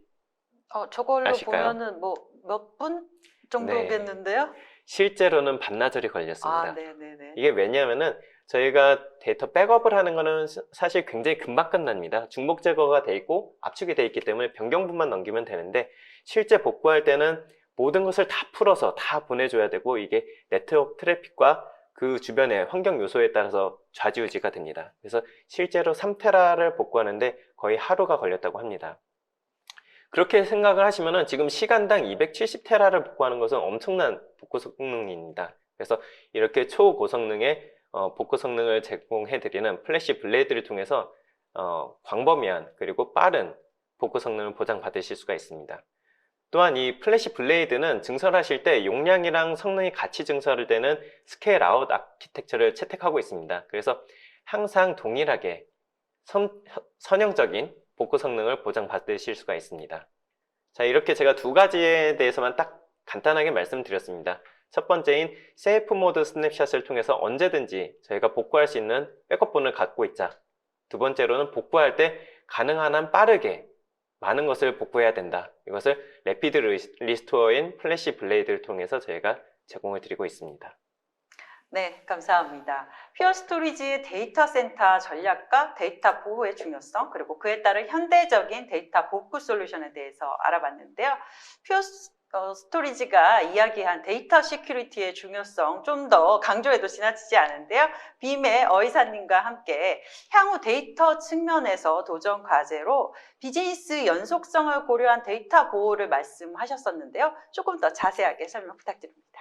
저걸로 아실까요? 보면은 뭐 몇 분 정도겠는데요? 실제로는 반나절이 걸렸습니다. 아, 네네네. 이게 왜냐하면은 저희가 데이터 백업을 하는 거는 사실 굉장히 금방 끝납니다. 중복 제거가 돼 있고 압축이 돼 있기 때문에 변경부만 넘기면 되는데 실제 복구할 때는 모든 것을 다 풀어서 다 보내줘야 되고 이게 네트워크 트래픽과 그 주변의 환경 요소에 따라서 좌지우지가 됩니다. 그래서 실제로 3테라를 복구하는데 거의 하루가 걸렸다고 합니다. 그렇게 생각을 하시면은 지금 시간당 270테라를 복구하는 것은 엄청난 복구 성능입니다. 그래서 이렇게 초고성능의 복구 성능을 제공해드리는 플래시 블레이드를 통해서 광범위한 그리고 빠른 복구 성능을 보장받으실 수가 있습니다. 또한 이 플래시 블레이드는 증설하실 때 용량이랑 성능이 같이 증설되는 스케일 아웃 아키텍처를 채택하고 있습니다. 그래서 항상 동일하게 선형적인 복구 성능을 보장받으실 수가 있습니다. 자, 이렇게 제가 두 가지에 대해서만 딱 간단하게 말씀드렸습니다. 첫 번째인 세이프 모드 스냅샷을 통해서 언제든지 저희가 복구할 수 있는 백업본을 갖고 있자. 두 번째로는 복구할 때 가능한 한 빠르게 많은 것을 복구해야 된다. 이것을 래피드 리스토어인 플래시 블레이드를 통해서 저희가 제공을 드리고 있습니다. 네, 감사합니다. 퓨어스토리지의 데이터 센터 전략과 데이터 보호의 중요성, 그리고 그에 따른 현대적인 데이터 복구 솔루션에 대해서 알아봤는데요. 스토리지가 이야기한 데이터 시큐리티의 중요성 좀 더 강조해도 지나치지 않은데요. 빔의 어이사님과 함께 향후 데이터 측면에서 도전 과제로 비즈니스 연속성을 고려한 데이터 보호를 말씀하셨었는데요. 조금 더 자세하게 설명 부탁드립니다.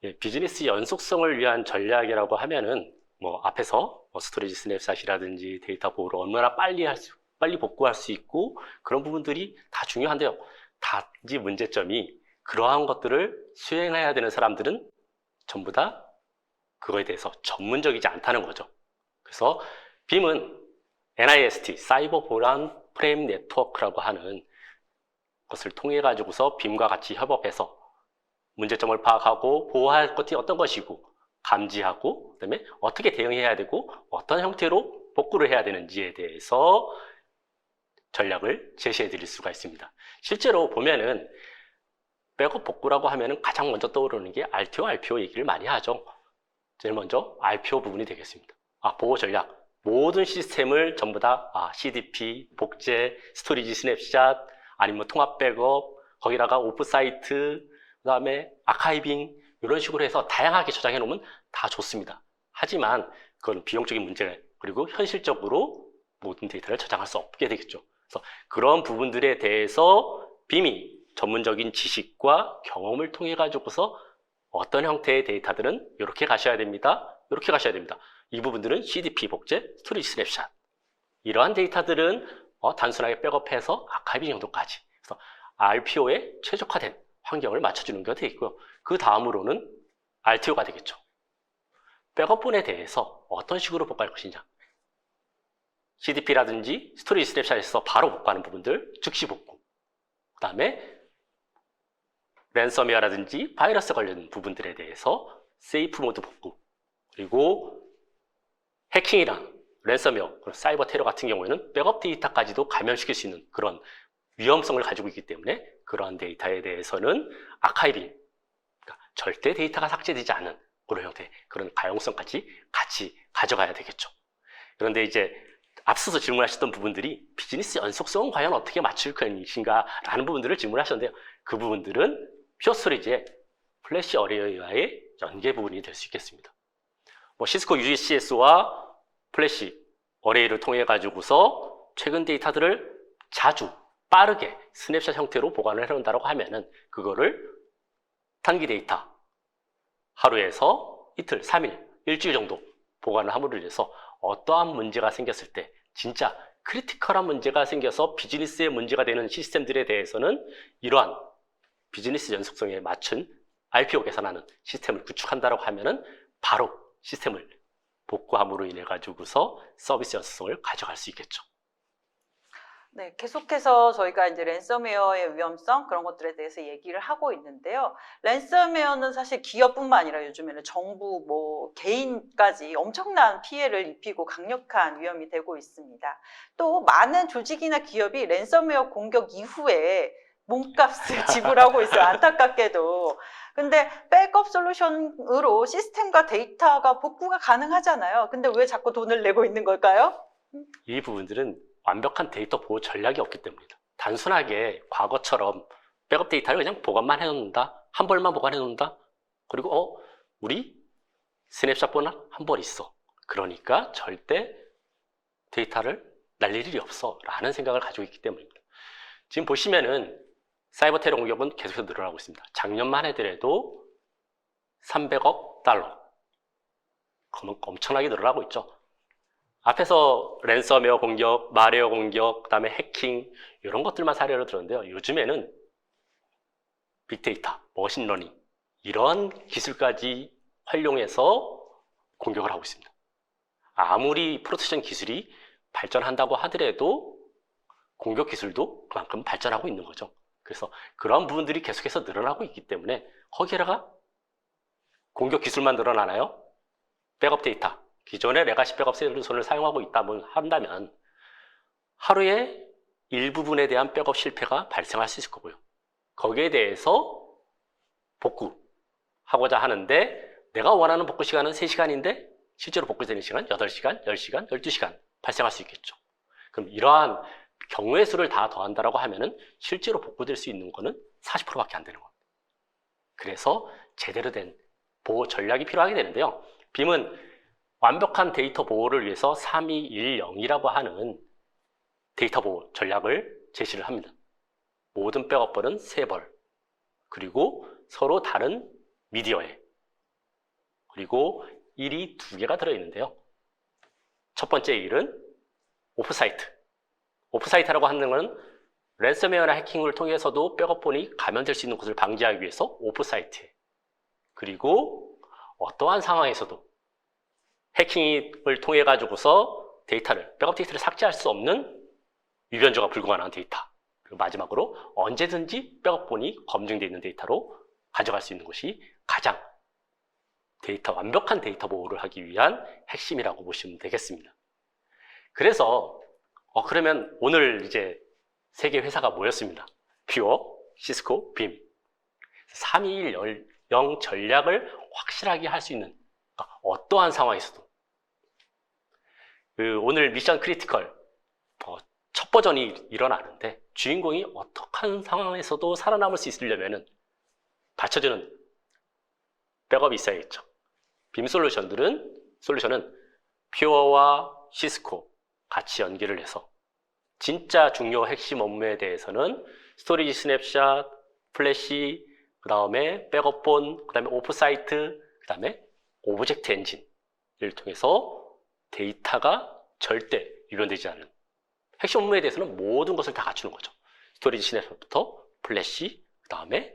예, 비즈니스 연속성을 위한 전략이라고 하면은 뭐 앞에서 스토리지 스냅샷이라든지 데이터 보호를 얼마나 빨리 복구할 수 있고 그런 부분들이 다 중요한데요. 단지 문제점이 그러한 것들을 수행해야 되는 사람들은 전부 다 그거에 대해서 전문적이지 않다는 거죠. 그래서 빔은 NIST, 사이버 보안 프레임 네트워크라고 하는 것을 통해 가지고서 빔과 같이 협업해서 문제점을 파악하고 보호할 것이 어떤 것이고 감지하고 그다음에 어떻게 대응해야 되고 어떤 형태로 복구를 해야 되는지에 대해서 전략을 제시해 드릴 수가 있습니다. 실제로 보면은 백업 복구라고 하면은 가장 먼저 떠오르는 게 RTO, RPO 얘기를 많이 하죠. 제일 먼저 RPO 부분이 되겠습니다. 보호 전략. 모든 시스템을 전부 다 CDP, 복제, 스토리지 스냅샷, 아니면 통합 백업, 거기다가 오프사이트, 그 다음에 아카이빙 이런 식으로 해서 다양하게 저장해 놓으면 다 좋습니다. 하지만 그건 비용적인 문제 그리고 현실적으로 모든 데이터를 저장할 수 없게 되겠죠. 그래서 그런 부분들에 대해서 빔이 전문적인 지식과 경험을 통해 가지고서 어떤 형태의 데이터들은 이렇게 가셔야 됩니다. 이렇게 가셔야 됩니다. 이 부분들은 CDP 복제, 스토리지 스냅샷. 이러한 데이터들은 단순하게 백업해서 아카이빙 정도까지. 그래서 RPO에 최적화된 환경을 맞춰주는 게 되겠고요. 그 다음으로는 RTO가 되겠죠. 백업본에 대해서 어떤 식으로 복구할 것이냐. CDP라든지 스토리지 스냅샷에서 바로 복구하는 부분들, 즉시 복구. 그 다음에 랜섬웨어라든지 바이러스 관련 부분들에 대해서 세이프 모드 복구. 그리고 해킹이랑 랜섬웨어, 사이버 테러 같은 경우에는 백업 데이터까지도 감염시킬 수 있는 그런 위험성을 가지고 있기 때문에 그러한 데이터에 대해서는 아카이빙, 그러니까 절대 데이터가 삭제되지 않은 그런 형태, 그런 가용성까지 같이 가져가야 되겠죠. 그런데 이제 앞서서 질문하셨던 부분들이 비즈니스 연속성은 과연 어떻게 맞출 것인가 라는 부분들을 질문하셨는데요. 그 부분들은 퓨어 스토리지의 플래시 어레이와의 연계 부분이 될 수 있겠습니다. 시스코 UGCS와 플래시 어레이를 통해 가지고서 최근 데이터들을 자주 빠르게 스냅샷 형태로 보관을 해놓는다고 하면은 그거를 단기 데이터 하루에서 이틀, 3일, 일주일 정도 보관을 함으로 인해서 어떠한 문제가 생겼을 때 진짜 크리티컬한 문제가 생겨서 비즈니스에 문제가 되는 시스템들에 대해서는 이러한 비즈니스 연속성에 맞춘 RPO 계산하는 시스템을 구축한다고 하면은 바로 시스템을 복구함으로 인해 가지고서 서비스 연속성을 가져갈 수 있겠죠. 네, 계속해서 저희가 이제 랜섬웨어의 위험성 그런 것들에 대해서 얘기를 하고 있는데요. 랜섬웨어는 사실 기업뿐만 아니라 요즘에는 정부, 개인까지 엄청난 피해를 입히고 강력한 위험이 되고 있습니다. 또 많은 조직이나 기업이 랜섬웨어 공격 이후에 몸값을 지불하고 있어요. 안타깝게도. 근데 백업 솔루션으로 시스템과 데이터가 복구가 가능하잖아요. 근데 왜 자꾸 돈을 내고 있는 걸까요? 이 부분들은 완벽한 데이터 보호 전략이 없기 때문입니다. 단순하게 과거처럼 백업 데이터를 그냥 보관만 해놓는다. 한 벌만 보관해 놓는다. 그리고 우리 스냅샷본 한 벌 있어. 그러니까 절대 데이터를 날릴 일이 없어 라는 생각을 가지고 있기 때문입니다. 지금 보시면은 사이버 테러 공격은 계속해서 늘어나고 있습니다. 작년만 해더라도 300억 달러. 그만큼 엄청나게 늘어나고 있죠. 앞에서 랜섬웨어 공격, 말웨어 공격, 그 다음에 해킹 이런 것들만 사례로 들었는데요. 요즘에는 빅데이터, 머신러닝 이런 기술까지 활용해서 공격을 하고 있습니다. 아무리 프로텍션 기술이 발전한다고 하더라도 공격 기술도 그만큼 발전하고 있는 거죠. 그래서 그런 부분들이 계속해서 늘어나고 있기 때문에 거기에다가 공격 기술만 늘어나나요? 백업 데이터. 기존의 레가시 백업 솔루션을 사용하고 한다면 하루에 일부분에 대한 백업 실패가 발생할 수 있을 거고요. 거기에 대해서 복구하고자 하는데 내가 원하는 복구 시간은 3시간인데 실제로 복구되는 시간 8시간, 10시간, 12시간 발생할 수 있겠죠. 그럼 이러한 경우의 수를 다 더한다라고 하면은 실제로 복구될 수 있는 거는 40%밖에 안 되는 겁니다. 그래서 제대로 된 보호 전략이 필요하게 되는데요. 빔은 완벽한 데이터 보호를 위해서 3210이라고 하는 데이터 보호 전략을 제시를 합니다. 모든 백업벌은 3벌, 그리고 서로 다른 미디어에, 그리고 1이 2개가 들어있는데요. 첫 번째 1은 오프사이트. 오프사이트라고 하는 것은 랜섬웨어나 해킹을 통해서도 백업본이 감염될 수 있는 것을 방지하기 위해서 오프사이트에, 그리고 어떠한 상황에서도 해킹을 통해 가지고서 백업 데이터를 삭제할 수 없는 위변조가 불가능한 데이터. 그리고 마지막으로 언제든지 백업본이 검증되어 있는 데이터로 가져갈 수 있는 것이 가장 완벽한 데이터 보호를 하기 위한 핵심이라고 보시면 되겠습니다. 그래서 그러면 오늘 이제 세 개 회사가 모였습니다. 퓨어, 시스코, 빔. 3210 전략을 확실하게 할 수 있는, 어떠한 상황에서도 오늘 미션 크리티컬 첫 버전이 일어나는데 주인공이 어떠한 상황에서도 살아남을 수 있으려면 받쳐주는 백업이 있어야겠죠. 빔 솔루션은 퓨어와 시스코 같이 연계를 해서 진짜 중요 핵심 업무에 대해서는 스토리지 스냅샷, 플래시, 그 다음에 백업본, 그 다음에 오프사이트, 그 다음에 오브젝트 엔진을 통해서 데이터가 절대 유변되지 않는 핵심 업무에 대해서는 모든 것을 다 갖추는 거죠. 스토리지 스냅샷부터 플래시, 그 다음에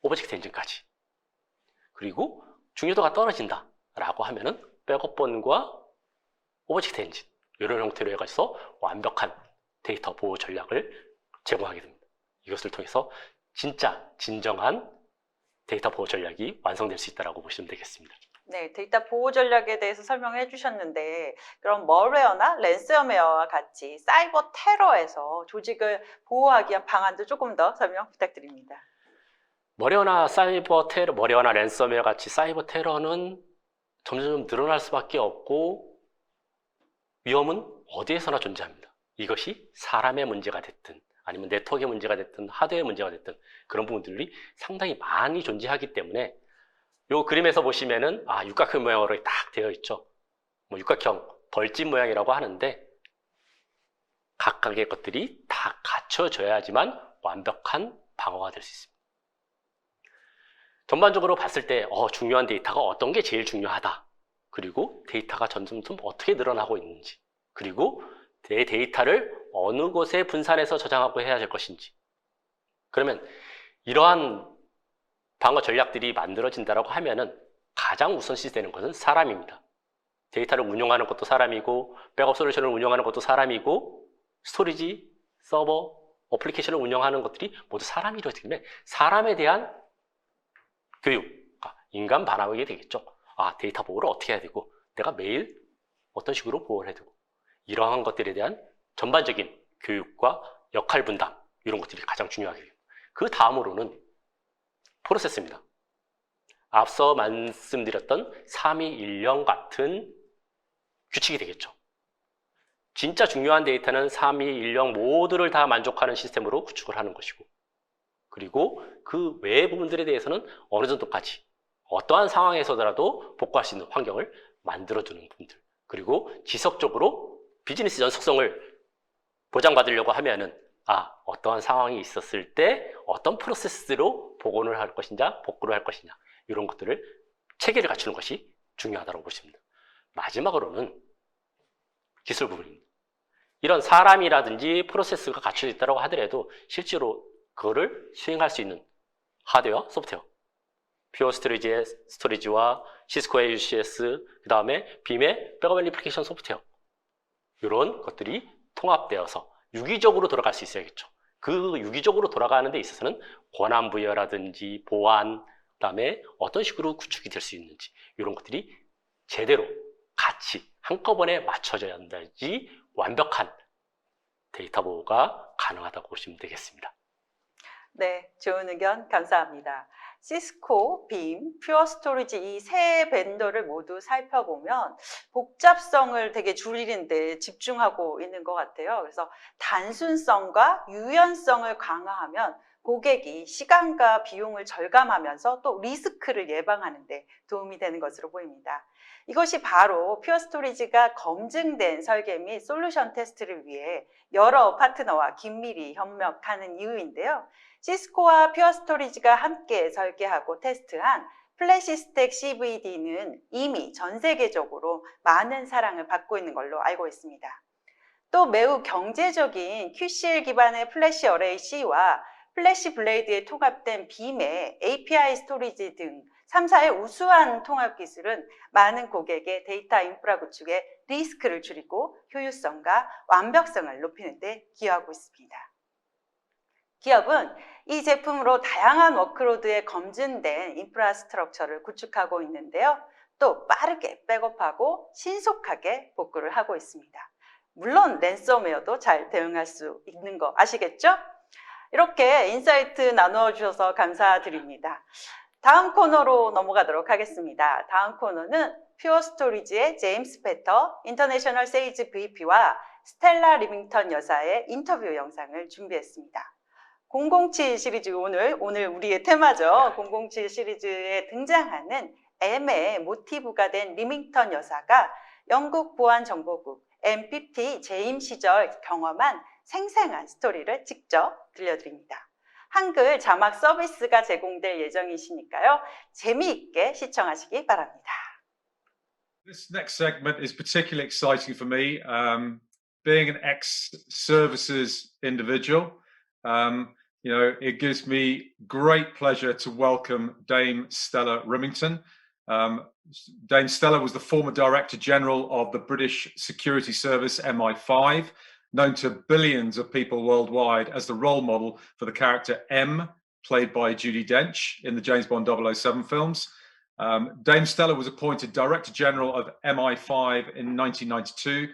오브젝트 엔진까지. 그리고 중요도가 떨어진다 라고 하면은 백업본과 오브젝트 엔진, 이런 형태로 해가지고 완벽한 데이터 보호 전략을 제공하게 됩니다. 이것을 통해서 진정한 데이터 보호 전략이 완성될 수 있다고 보시면 되겠습니다. 네, 데이터 보호 전략에 대해서 설명을 해주셨는데, 그럼 멀웨어나 랜섬웨어와 같이 사이버 테러에서 조직을 보호하기 위한 방안도 조금 더 설명 부탁드립니다. 멀웨어나 랜섬웨어 같이 사이버 테러는 점점 늘어날 수밖에 없고 위험은 어디에서나 존재합니다. 이것이 사람의 문제가 됐든 아니면 네트워크의 문제가 됐든 하드웨어의 문제가 됐든 그런 부분들이 상당히 많이 존재하기 때문에 이 그림에서 보시면은 육각형 모양으로 딱 되어 있죠. 육각형 벌집 모양이라고 하는데 각각의 것들이 다 갖춰져야지만 완벽한 방어가 될 수 있습니다. 전반적으로 봤을 때 중요한 데이터가 어떤 게 제일 중요하다. 그리고 데이터가 점점 어떻게 늘어나고 있는지, 그리고 내 데이터를 어느 곳에 분산해서 저장하고 해야 될 것인지. 그러면 이러한 방어 전략들이 만들어진다고 하면은 가장 우선시 되는 것은 사람입니다. 데이터를 운용하는 것도 사람이고, 백업 솔루션을 운영하는 것도 사람이고, 스토리지, 서버, 어플리케이션을 운영하는 것들이 모두 사람이 이루어지기 때문에 사람에 대한 교육, 인간 반항하게 되겠죠. 데이터 보호를 어떻게 해야 되고, 내가 매일 어떤 식으로 보호를 해야 되고, 이러한 것들에 대한 전반적인 교육과 역할 분담, 이런 것들이 가장 중요하게 됩니다. 그 다음으로는 프로세스입니다. 앞서 말씀드렸던 3210 같은 규칙이 되겠죠. 진짜 중요한 데이터는 3210 모두를 다 만족하는 시스템으로 구축을 하는 것이고, 그리고 그 외의 부분들에 대해서는 어느 정도까지 어떠한 상황에서라도 복구할 수 있는 환경을 만들어주는 부분들, 그리고 지속적으로 비즈니스 연속성을 보장받으려고 하면은 어떠한 상황이 있었을 때 어떤 프로세스로 복원을 할 것이냐, 복구를 할 것이냐, 이런 것들을 체계를 갖추는 것이 중요하다고 보십니다. 마지막으로는 기술 부분입니다. 이런 사람이라든지 프로세스가 갖춰져 있다고 하더라도 실제로 그거를 수행할 수 있는 하드웨어, 소프트웨어, 퓨어 스토리지의 스토리지와 시스코의 UCS, 그 다음에 빔의 백업 앤 리플리케이션 소프트웨어, 이런 것들이 통합되어서 유기적으로 돌아갈 수 있어야겠죠. 그 유기적으로 돌아가는 데 있어서는 권한 부여라든지 보안, 그 다음에 어떤 식으로 구축이 될 수 있는지, 이런 것들이 제대로 같이 한꺼번에 맞춰져야 한다지 완벽한 데이터 보호가 가능하다고 보시면 되겠습니다. 네, 좋은 의견 감사합니다. 시스코, 빔, 퓨어 스토리지 이 세 벤더를 모두 살펴보면 복잡성을 되게 줄이는 데 집중하고 있는 것 같아요. 그래서 단순성과 유연성을 강화하면 고객이 시간과 비용을 절감하면서 또 리스크를 예방하는 데 도움이 되는 것으로 보입니다. 이것이 바로 퓨어 스토리지가 검증된 설계 및 솔루션 테스트를 위해 여러 파트너와 긴밀히 협력하는 이유인데요. 시스코와 퓨어 스토리지가 함께 설계하고 테스트한 플래시스택 CVD는 이미 전 세계적으로 많은 사랑을 받고 있는 걸로 알고 있습니다. 또 매우 경제적인 QCL 기반의 플래시 어레이 C와 플래시 블레이드에 통합된 빔의 API 스토리지 등 3사의 우수한 통합 기술은 많은 고객의 데이터 인프라 구축에 리스크를 줄이고 효율성과 완벽성을 높이는 데 기여하고 있습니다. 기업은 이 제품으로 다양한 워크로드에 검증된 인프라스트럭처를 구축하고 있는데요. 또 빠르게 백업하고 신속하게 복구를 하고 있습니다. 물론 랜섬웨어도 잘 대응할 수 있는 거 아시겠죠? 이렇게 인사이트 나누어 주셔서 감사드립니다. 다음 코너로 넘어가도록 하겠습니다. 다음 코너는 퓨어 스토리지의 제임스 페터 인터내셔널 세일즈 VP와 스텔라 리밍턴 여사의 인터뷰 영상을 준비했습니다. 007 시리즈 오늘 우리의 테마죠. 007 시리즈에 등장하는 M의 모티브가 된 리밍턴 여사가 영국 보안정보국 M50 재임 시절 경험한 생생한 스토리를 직접 들려드립니다. 한글 자막 서비스가 제공될 예정이시니까요. 재미있게 시청하시기 바랍니다. This next segment is particularly exciting for me. Being an ex-services individual, it gives me great pleasure to welcome Dame Stella Rimington. Dame Stella was the former Director General of the British Security Service, MI5, known to billions of people worldwide as the role model for the character M, played by Judi Dench in the James Bond 007 films. Dame Stella was appointed Director General of MI5 in 1992,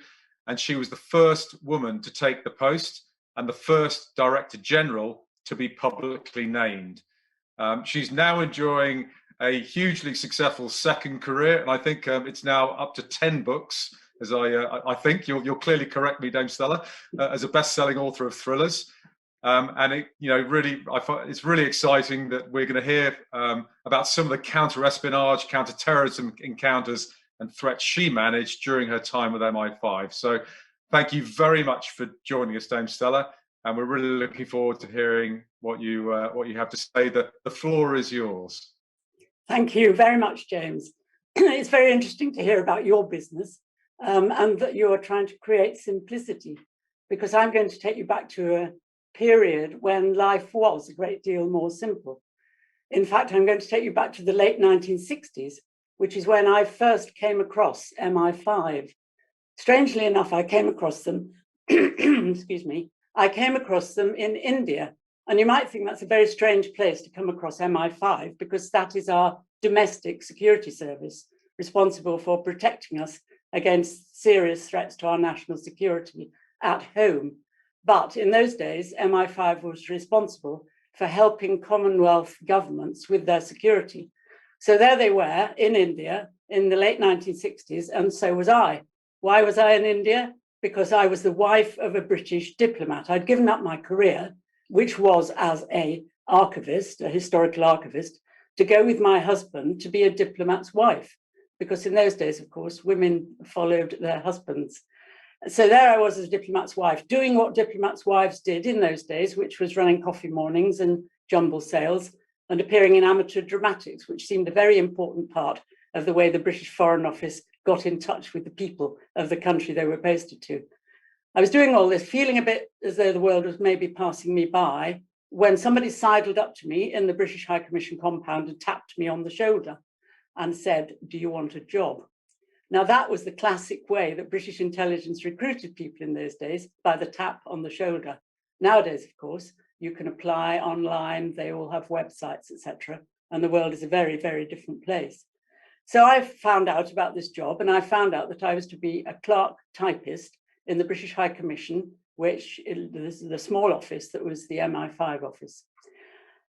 and she was the first woman to take the post and the first Director General to be publicly named. She's now enjoying a hugely successful second career, and I think it's now up to 10 books, as I think you'll clearly correct me, Dame Stella, as a best-selling author of thrillers. And it's really exciting that we're going to hear about some of the counter-espionage, counter-terrorism encounters and threats she managed during her time with MI5. So thank you very much for joining us, Dame Stella, and we're really looking forward to hearing what you have to say. The floor is yours. Thank you very much, James. It's very interesting to hear about your business and that you are trying to create simplicity, because I'm going to take you back to a period when life was a great deal more simple. In fact, I'm going to take you back to the late 1960s, which is when I first came across MI5. Strangely enough, I came across them, excuse me, I came across them in India. And you might think that's a very strange place to come across MI5, because that is our domestic security service responsible for protecting us against serious threats to our national security at home. But in those days, MI5 was responsible for helping Commonwealth governments with their security. So there they were in India in the late 1960s, and so was I. Why was I in India? Because I was the wife of a British diplomat. I'd given up my career, which was as an archivist, a historical archivist, to go with my husband to be a diplomat's wife. Because in those days, of course, women followed their husbands. So there I was as a diplomat's wife, doing what diplomats' wives did in those days, which was running coffee mornings and jumble sales and appearing in amateur dramatics, which seemed a very important part of the way the British Foreign Office got in touch with the people of the country they were posted to. I was doing all this, feeling a bit as though the world was maybe passing me by, when somebody sidled up to me in the British High Commission compound and tapped me on the shoulder and said, "Do you want a job?" Now, that was the classic way that British intelligence recruited people in those days, by the tap on the shoulder. Nowadays, of course, you can apply online, they all have websites, etc. And the world is a very, very different place. So I found out about this job, and I found out that I was to be a clerk typist in the British High Commission, which is the small office that was the MI5 office.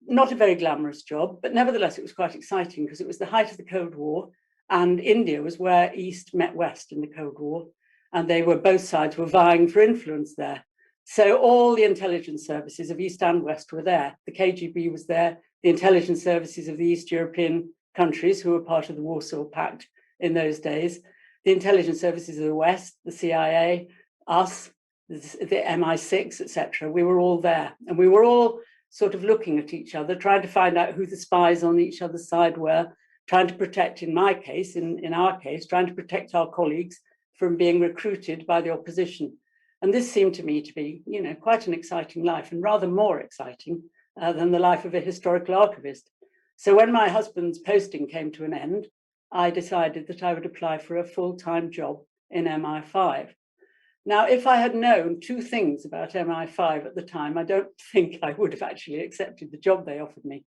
Not a very glamorous job, but nevertheless, it was quite exciting because it was the height of the Cold War, and India was where East met West in the Cold War, and both sides were vying for influence there. So all the intelligence services of East and West were there. The KGB was there, the intelligence services of the East European countries who were part of the Warsaw Pact in those days, the intelligence services of the West, the CIA, us, the MI6, etc. We were all there, and we were all sort of looking at each other, trying to find out who the spies on each other's side were, trying to protect, in our case, trying to protect our colleagues from being recruited by the opposition. And this seemed to me to be, quite an exciting life, and rather more exciting than the life of a historical archivist. So when my husband's posting came to an end, I decided that I would apply for a full-time job in MI5. Now, if I had known two things about MI5 at the time, I don't think I would have actually accepted the job they offered me.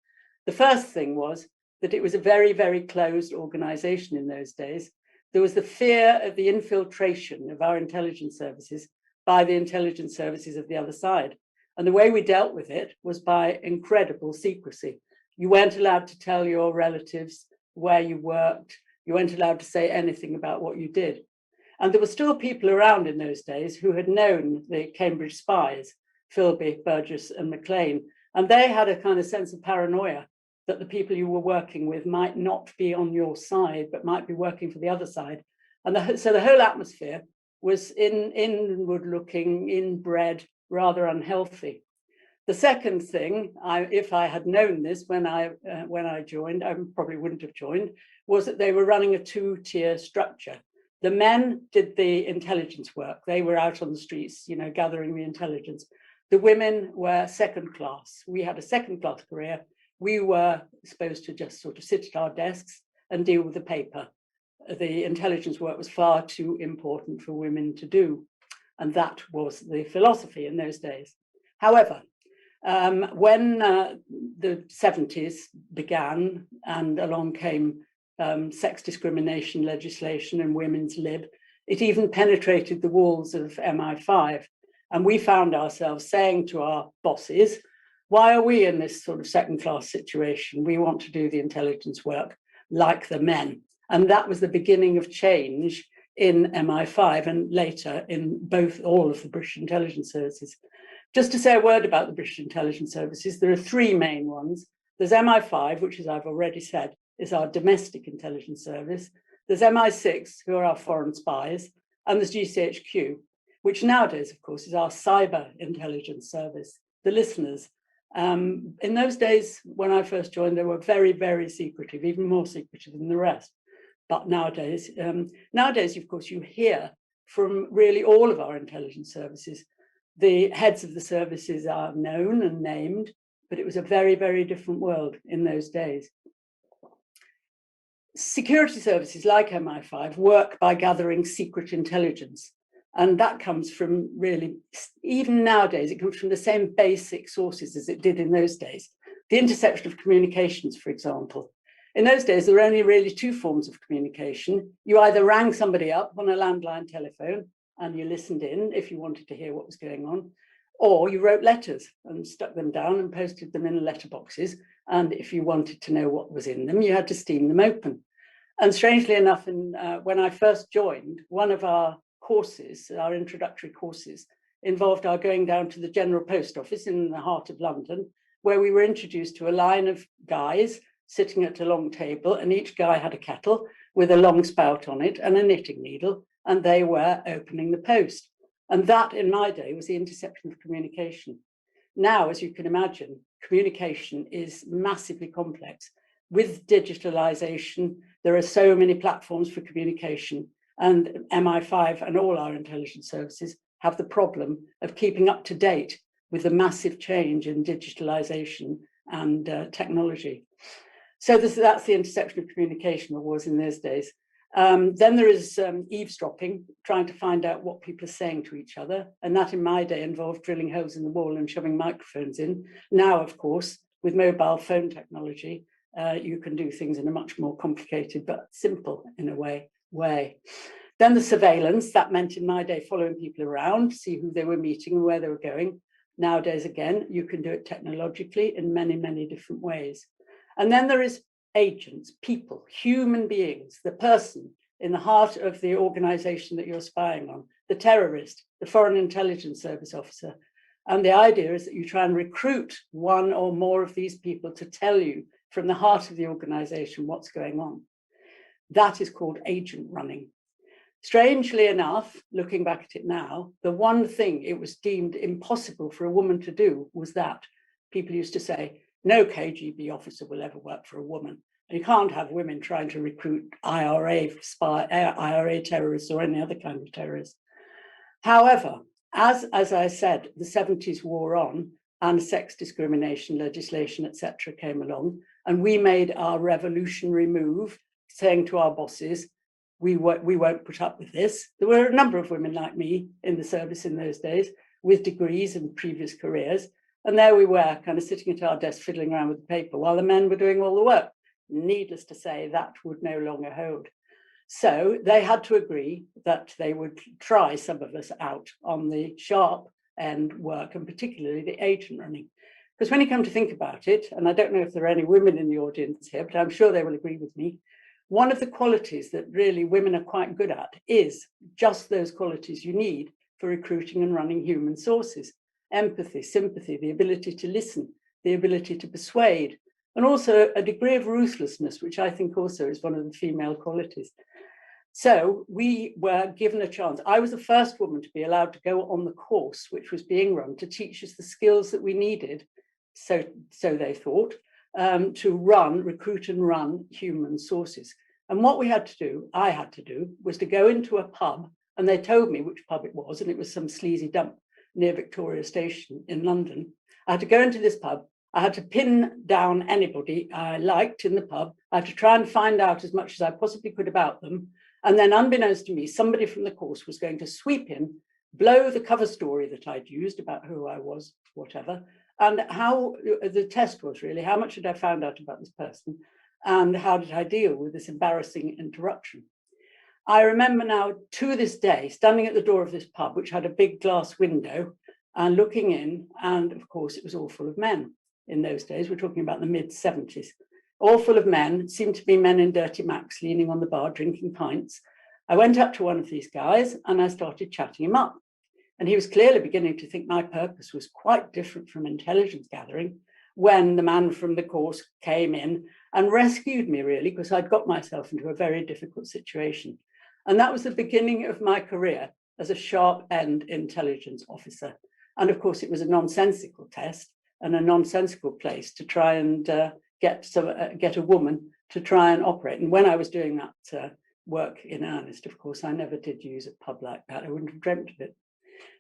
The first thing was that it was a very, very closed organization in those days. There was the fear of the infiltration of our intelligence services by the intelligence services of the other side. And the way we dealt with it was by incredible secrecy. You weren't allowed to tell your relatives where you worked. You weren't allowed to say anything about what you did. And there were still people around in those days who had known the Cambridge spies, Philby, Burgess, and Maclean. And they had a kind of sense of paranoia that the people you were working with might not be on your side, but might be working for the other side. And so the whole atmosphere was inward looking, inbred, rather unhealthy. The second thing, if I had known this when I joined, I probably wouldn't have joined, was that they were running a two-tier structure. The men did the intelligence work. They were out on the streets, gathering the intelligence. The women were second class. We had a second class career. We were supposed to just sort of sit at our desks and deal with the paper. The intelligence work was far too important for women to do. And that was the philosophy in those days. However, when the 70s began and along came sex discrimination legislation and women's lib, it even penetrated the walls of MI5. And we found ourselves saying to our bosses, why are we in this sort of second-class situation? We want to do the intelligence work like the men. And that was the beginning of change in MI5 and later in all of the British intelligence services. Just to say a word about the British intelligence services, there are three main ones. There's MI5, which, as I've already said, is our domestic intelligence service. There's MI6, who are our foreign spies, and there's GCHQ, which nowadays, of course, is our cyber intelligence service, the listeners. In those days, when I first joined, they were very, very secretive, even more secretive than the rest. But nowadays, of course, you hear from really all of our intelligence services. The heads of the services are known and named, but it was a very, very different world in those days. Security services like MI5 work by gathering secret intelligence. And that comes from really, even nowadays, it comes from the same basic sources as it did in those days. The interception of communications, for example. In those days, there were only really two forms of communication. You either rang somebody up on a landline telephone and you listened in if you wanted to hear what was going on, or you wrote letters and stuck them down and posted them in letterboxes. And if you wanted to know what was in them, you had to steam them open. And strangely enough, when I first joined, one of our courses, our introductory courses, involved our going down to the General Post Office in the heart of London, where we were introduced to a line of guys sitting at a long table, and each guy had a kettle with a long spout on it and a knitting needle, and they were opening the post. And that, in my day, was the interception of communication. Now, as you can imagine, communication is massively complex. With digitalization, there are so many platforms for communication, and MI5 and all our intelligence services have the problem of keeping up to date with the massive change in digitalization and technology. So that's the interception of communication that was in those days. Then there is eavesdropping, trying to find out what people are saying to each other. And that in my day involved drilling holes in the wall and shoving microphones in. Now, of course, with mobile phone technology, you can do things in a much more complicated but simple, in a way. Then the surveillance, that meant in my day following people around, see who they were meeting and where they were going. Nowadays, again, you can do it technologically in many, many different ways. And then there is agents, people, human beings, the person in the heart of the organization that you're spying on, the terrorist, the Foreign Intelligence Service officer. And the idea is that you try and recruit one or more of these people to tell you from the heart of the organization what's going on. That is called agent running. Strangely enough, looking back at it now, the one thing it was deemed impossible for a woman to do was that. People used to say, no KGB officer will ever work for a woman. And you can't have women trying to recruit IRA terrorists or any other kind of terrorists. However, as I said, the 70s wore on and sex discrimination legislation, etc., came along, and we made our revolutionary move, saying to our bosses, we won't put up with this. There were a number of women like me in the service in those days with degrees and previous careers. And there we were, kind of sitting at our desk, fiddling around with the paper while the men were doing all the work. Needless to say, that would no longer hold. So they had to agree that they would try some of us out on the sharp end work, and particularly the agent running. Because when you come to think about it, and I don't know if there are any women in the audience here, but I'm sure they will agree with me, one of the qualities that really women are quite good at is just those qualities you need for recruiting and running human sources. Empathy, sympathy, the ability to listen, the ability to persuade, and also a degree of ruthlessness, which I think also is one of the female qualities. So we were given a chance. I was the first woman to be allowed to go on the course which was being run to teach us the skills that we needed, so they thought, to recruit and run human sources. And what we had to do, I had to do, was to go into a pub, and they told me which pub it was, and it was some sleazy dump near Victoria Station in London. I had to go into this pub. I had to pin down anybody I liked in the pub. I had to try and find out as much as I possibly could about them. And then unbeknownst to me, somebody from the course was going to sweep in, blow the cover story that I'd used about who I was, whatever, and how the test was really, how much had I found out about this person and how did I deal with this embarrassing interruption. I remember now to this day, standing at the door of this pub, which had a big glass window, and looking in, and of course it was all full of men in those days. We're talking about the mid-70s. All full of men, seemed to be men in dirty Macs leaning on the bar, drinking pints. I went up to one of these guys and I started chatting him up. And he was clearly beginning to think my purpose was quite different from intelligence gathering when the man from the course came in and rescued me, really, because I'd got myself into a very difficult situation. And that was the beginning of my career as a sharp-end intelligence officer. And of course, it was a nonsensical test and a nonsensical place to try and get a woman to try and operate. And when I was doing that work in earnest, of course, I never did use a pub like that. I wouldn't have dreamt of it.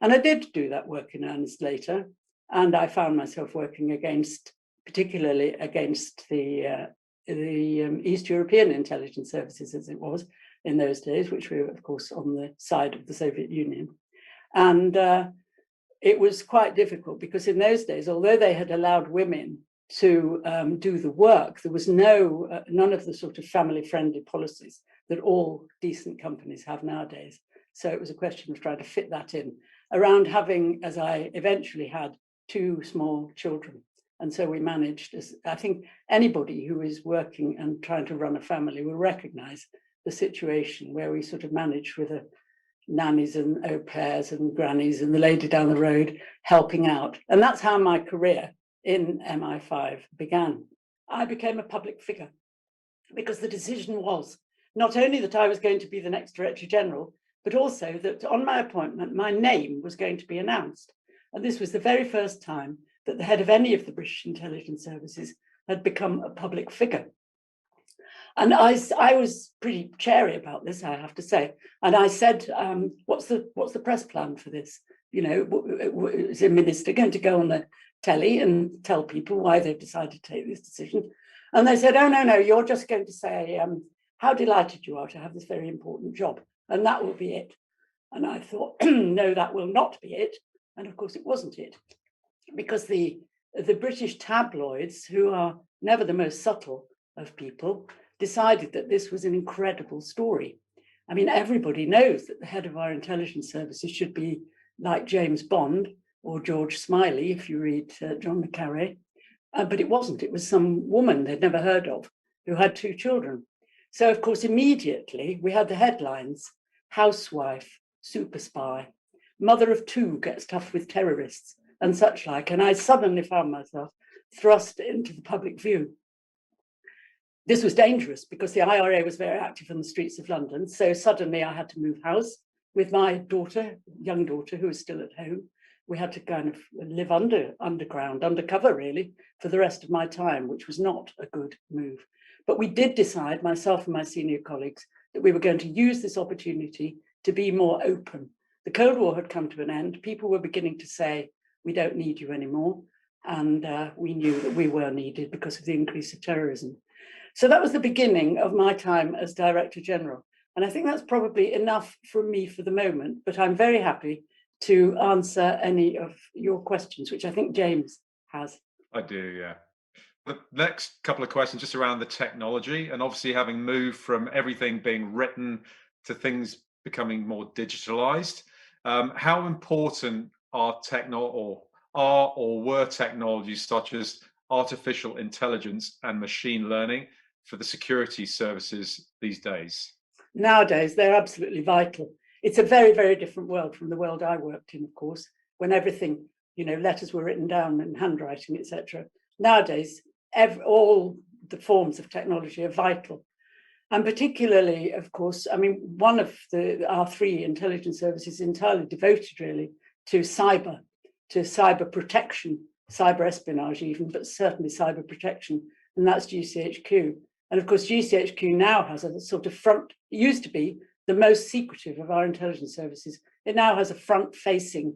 And I did do that work in earnest later. And I found myself working particularly against the East European intelligence services, as it was in those days, which were, of course, on the side of the Soviet Union. And it was quite difficult because in those days, although they had allowed women to do the work, there was none of the sort of family-friendly policies that all decent companies have nowadays. So it was a question of trying to fit that in around having, as I eventually had, 2 small children. And so we managed, I think anybody who is working and trying to run a family will recognize the situation where we sort of managed with nannies and au pairs and grannies and the lady down the road helping out. And that's how my career in MI5 began. I became a public figure because the decision was not only that I was going to be the next Director General, but also that on my appointment, my name was going to be announced. And this was the very first time that the head of any of the British intelligence services had become a public figure. And I was pretty chary about this, I have to say. And I said, what's the press plan for this? You know, is a minister going to go on the telly and tell people why they've decided to take this decision? And they said, oh, no, you're just going to say how delighted you are to have this very important job. And that will be it. And I thought, no, that will not be it. And of course, it wasn't it. Because the British tabloids, who are never the most subtle of people, decided that this was an incredible story. I mean, everybody knows that the head of our intelligence services should be like James Bond, or George Smiley, if you read John le Carré. But it wasn't. It was some woman they'd never heard of who had 2 children. So, of course, immediately we had the headlines: housewife, super spy, mother of 2 gets tough with terrorists, and such like. And I suddenly found myself thrust into the public view. This was dangerous because the IRA was very active on the streets of London. So suddenly I had to move house with my daughter, young daughter, who was still at home. We had to kind of live underground, undercover really, for the rest of my time, which was not a good move. But we did decide, myself and my senior colleagues, that we were going to use this opportunity to be more open. The Cold War had come to an end. People were beginning to say, we don't need you anymore. And we knew that we were needed because of the increase of terrorism. So that was the beginning of my time as Director General. And I think that's probably enough from me for the moment, but I'm very happy to answer any of your questions, which I think James has. I do, yeah. The next couple of questions just around the technology, and obviously having moved from everything being written to things becoming more digitalized. How important are were technologies such as artificial intelligence and machine learning for the security services these days? Nowadays, they're absolutely vital. It's a very, very different world from the world I worked in, of course, when everything, letters were written down in handwriting, etc. Nowadays, all the forms of technology are vital. And particularly, of course, I mean, one of our 3 intelligence services is entirely devoted really to cyber protection, cyber espionage even, but certainly cyber protection, and that's GCHQ. And of course, GCHQ now has a sort of front, it used to be the most secretive of our intelligence services. It now has a front-facing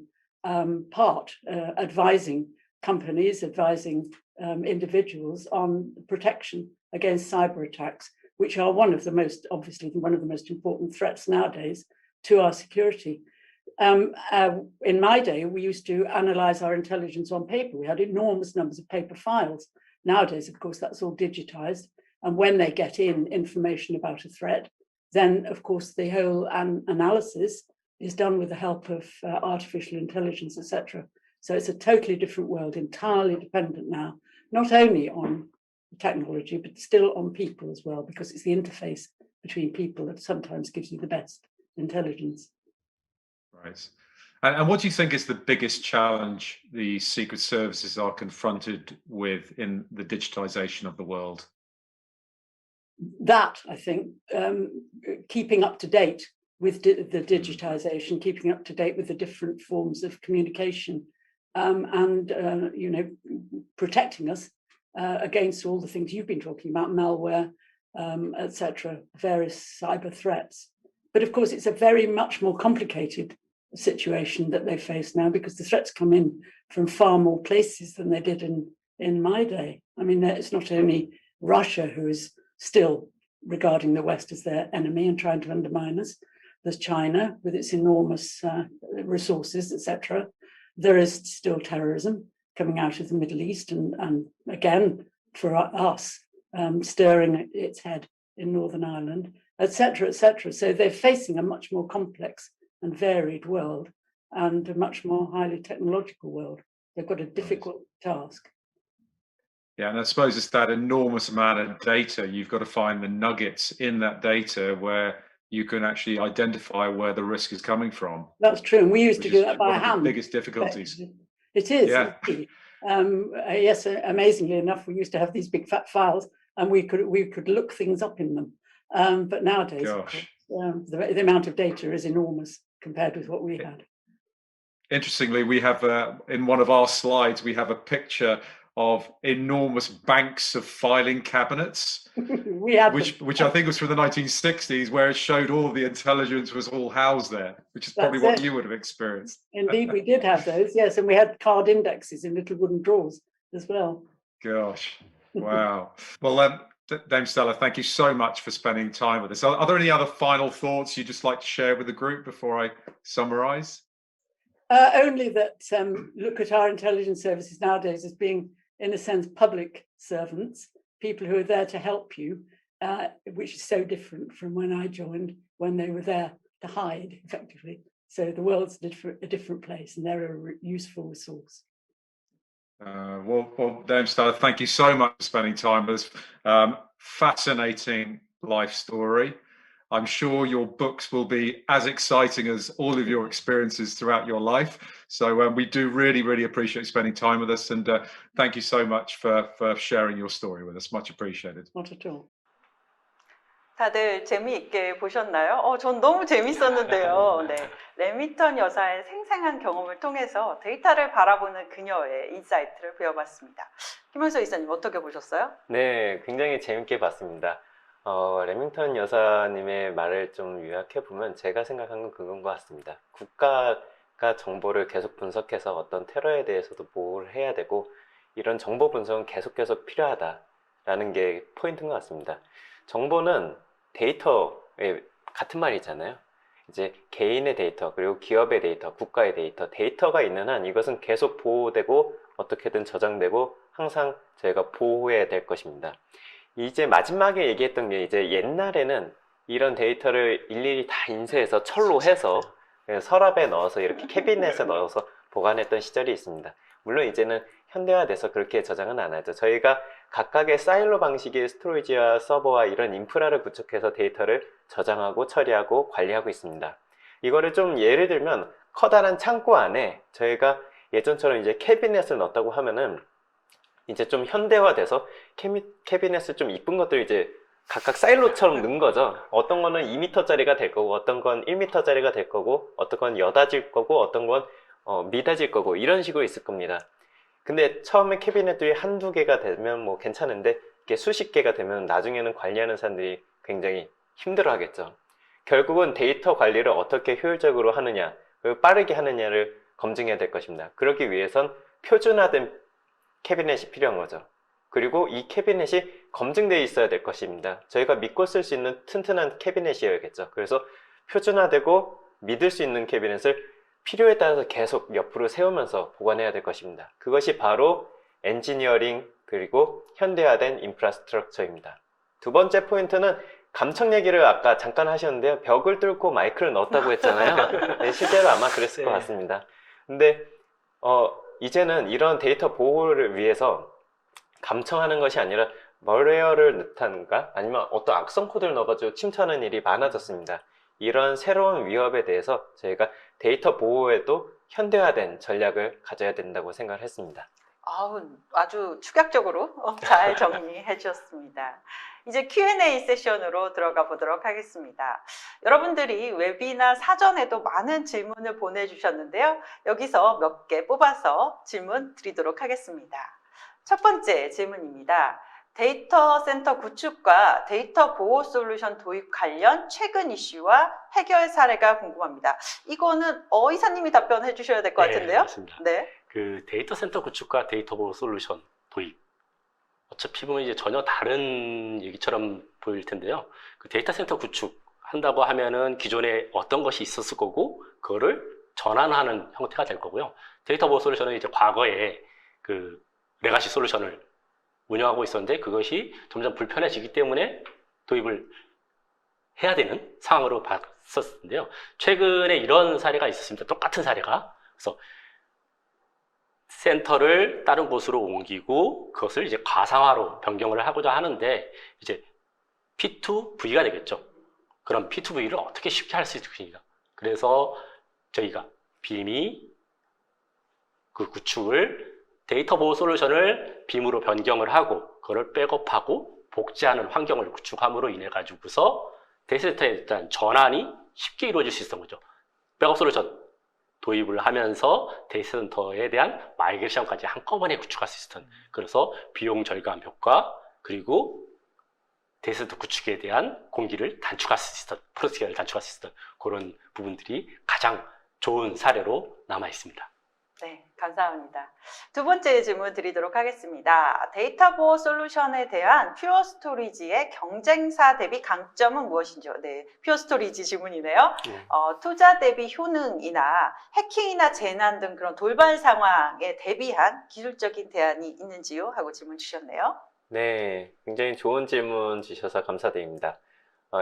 part, advising companies, advising individuals on protection against cyber attacks, which are obviously one of the most important threats nowadays to our security. In my day, we used to analyze our intelligence on paper. We had enormous numbers of paper files. Nowadays, of course, that's all digitized. And when they get in information about a threat, then, of course, the whole analysis is done with the help of artificial intelligence, etc. So it's a totally different world, entirely dependent now, not only on technology, but still on people as well, because it's the interface between people that sometimes gives you the best intelligence. Right. And what do you think is the biggest challenge the secret services are confronted with in the digitization of the world? That, I think, keeping up to date with the digitization, keeping up to date with the different forms of communication, and protecting us against all the things you've been talking about, malware, etc., various cyber threats. But of course, it's a very much more complicated situation that they face now, because the threats come in from far more places than they did in my day. I mean, it's not only Russia who is still regarding the West as their enemy and trying to undermine us. There's China with its enormous resources, etc. There is still terrorism coming out of the Middle East, and again, for us, stirring its head in Northern Ireland, etc., etc. So they're facing a much more complex and varied world, and a much more highly technological world. They've got a difficult task. Yeah, and I suppose it's that enormous amount of data. You've got to find the nuggets in that data where you can actually identify where the risk is coming from. That's true, and we used to do that by hand. The biggest difficulties. It is. Yeah. Yes, amazingly enough, we used to have these big fat files, and we could look things up in them. But nowadays, the amount of data is enormous compared with what we had. Interestingly, we have in one of our slides, we have a picture of enormous banks of filing cabinets, we had which I think was from the 1960s, where it showed all the intelligence was all housed there, which is probably what you would have experienced. Indeed, we did have those, yes, and we had card indexes in little wooden drawers as well. Gosh, wow. Well, Dame Stella, thank you so much for spending time with us. Are there any other final thoughts you'd just like to share with the group before I summarize? Only that look at our intelligence services nowadays as being, in a sense, public servants, people who are there to help you, which is so different from when I joined, when they were there to hide, effectively. So the world's a different place, and they're a useful resource. Well, Damstar, thank you so much for spending time with us. Fascinating life story. I'm sure your books will be as exciting as all of your experiences throughout your life. So we do really, really appreciate spending time with us, and thank you so much for sharing your story with us. Much appreciated. Not at all. 다들 재미있게 보셨나요? 전 너무 재밌었는데요. 네. 레미턴 여사의 생생한 경험을 통해서 데이터를 바라보는 그녀의 인사이트를 배워봤습니다. 김현석 이사님 어떻게 보셨어요? 네, 굉장히 재밌게 봤습니다. 레밍턴 여사님의 말을 좀 요약해보면 제가 생각한 건 그건 것 같습니다. 국가가 정보를 계속 분석해서 어떤 테러에 대해서도 보호를 해야 되고 이런 정보 분석은 계속 필요하다라는 게 포인트인 것 같습니다. 정보는 데이터의 같은 말이잖아요. 이제 개인의 데이터, 그리고 기업의 데이터, 국가의 데이터가 있는 한 이것은 계속 보호되고 어떻게든 저장되고 항상 저희가 보호해야 될 것입니다. 이제 마지막에 얘기했던 게 이제 옛날에는 이런 데이터를 일일이 다 인쇄해서 철로 해서 서랍에 넣어서 이렇게 캐비넷에 넣어서 보관했던 시절이 있습니다. 물론 이제는 현대화돼서 그렇게 저장은 안 하죠. 저희가 각각의 사일로 방식의 스토리지와 서버와 이런 인프라를 구축해서 데이터를 저장하고 처리하고 관리하고 있습니다. 이거를 좀 예를 들면 커다란 창고 안에 저희가 예전처럼 이제 캐비넷을 넣었다고 하면은 이제 좀 현대화돼서 캐비넷을 좀 이쁜 것들 이제 각각 사일로처럼 넣은 거죠. 어떤 거는 2m짜리가 될 거고 어떤 건 1m짜리가 될 거고 어떤 건 여다질 거고 어떤 건 미다질 거고 이런 식으로 있을 겁니다. 근데 처음에 캐비넷들이 한두 개가 되면 뭐 괜찮은데 이게 수십 개가 되면 나중에는 관리하는 사람들이 굉장히 힘들어 하겠죠. 결국은 데이터 관리를 어떻게 효율적으로 하느냐 그리고 빠르게 하느냐를 검증해야 될 것입니다. 그러기 위해선 표준화된 캐비넷이 필요한 거죠. 그리고 이 캐비넷이 검증되어 있어야 될 것입니다. 저희가 믿고 쓸 수 있는 튼튼한 캐비넷이어야겠죠. 그래서 표준화되고 믿을 수 있는 캐비넷을 필요에 따라서 계속 옆으로 세우면서 보관해야 될 것입니다. 그것이 바로 엔지니어링 그리고 현대화된 인프라스트럭처입니다. 두 번째 포인트는 감청 얘기를 아까 잠깐 하셨는데요. 벽을 뚫고 마이크를 넣었다고 했잖아요. 네, 실제로 아마 그랬을 것 같습니다. 근데 이제는 이런 데이터 보호를 위해서 감청하는 것이 아니라 멀웨어를 넣다든가 아니면 어떤 악성 코드를 넣어가지고 침투하는 일이 많아졌습니다. 이런 새로운 위협에 대해서 저희가 데이터 보호에도 현대화된 전략을 가져야 된다고 생각을 했습니다. 아주 축약적으로 잘 정리해 주셨습니다. 이제 Q&A 세션으로 들어가 보도록 하겠습니다. 여러분들이 웹이나 사전에도 많은 질문을 보내주셨는데요. 여기서 몇 개 뽑아서 질문 드리도록 하겠습니다. 첫 번째 질문입니다. 데이터 센터 구축과 데이터 보호 솔루션 도입 관련 최근 이슈와 해결 사례가 궁금합니다. 이거는 이사님이 답변해 주셔야 될 것 같은데요. 맞습니다. 네. 그 데이터 센터 구축과 데이터 보호 솔루션 도입. 어차피 보면 이제 전혀 다른 얘기처럼 보일 텐데요. 그 데이터 센터 구축 한다고 하면은 기존에 어떤 것이 있었을 거고, 그거를 전환하는 형태가 될 거고요. 데이터 보호 솔루션은 이제 과거에 그 레가시 솔루션을 운영하고 있었는데 그것이 점점 불편해지기 때문에 도입을 해야 되는 상황으로 봤었는데요. 최근에 이런 사례가 있었습니다. 똑같은 사례가. 그래서 센터를 다른 곳으로 옮기고 그것을 이제 가상화로 변경을 하고자 하는데 이제 P2V가 되겠죠. 그럼 P2V를 어떻게 쉽게 할 수 있겠습니까? 그래서 저희가 빔이 그 구축을 데이터 보호 솔루션을 빔으로 변경을 하고 그걸 백업하고 복제하는 환경을 구축함으로 인해 가지고서 데이터센터에 대한 전환이 쉽게 이루어질 수 있었던 거죠. 백업 솔루션 도입을 하면서 데이터센터에 대한 마이그레이션까지 한꺼번에 구축할 수 있었던, 그래서 비용 절감 효과 그리고 데이터센터 구축에 대한 공기를 단축할 수 있었던, 프로세스 기간을 단축할 수 있었던 그런 부분들이 가장 좋은 사례로 남아 있습니다. 네, 감사합니다. 두 번째 질문 드리도록 하겠습니다. 데이터 보호 솔루션에 대한 퓨어 스토리지의 경쟁사 대비 강점은 무엇인지요? 네, 퓨어 스토리지 질문이네요. 투자 대비 효능이나 해킹이나 재난 등 그런 돌발 상황에 대비한 기술적인 대안이 있는지요? 하고 질문 주셨네요. 네, 굉장히 좋은 질문 주셔서 감사드립니다.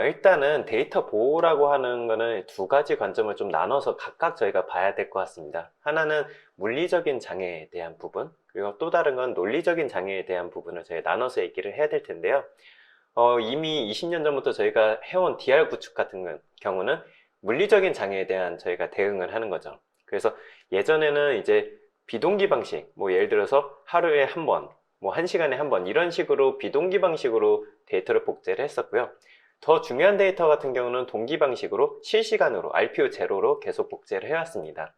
일단은 데이터 보호라고 하는 거는 두 가지 관점을 좀 나눠서 각각 저희가 봐야 될 것 같습니다. 하나는 물리적인 장애에 대한 부분, 그리고 또 다른 건 논리적인 장애에 대한 부분을 저희가 나눠서 얘기를 해야 될 텐데요. 이미 20년 전부터 저희가 해온 DR 구축 같은 경우는 물리적인 장애에 대한 저희가 대응을 하는 거죠. 그래서 예전에는 이제 비동기 방식, 뭐 예를 들어서 하루에 한 번, 뭐 1시간에 한 번 이런 식으로 비동기 방식으로 데이터를 복제를 했었고요. 더 중요한 데이터 같은 경우는 동기 방식으로 실시간으로 RPO 제로로 계속 복제를 해왔습니다.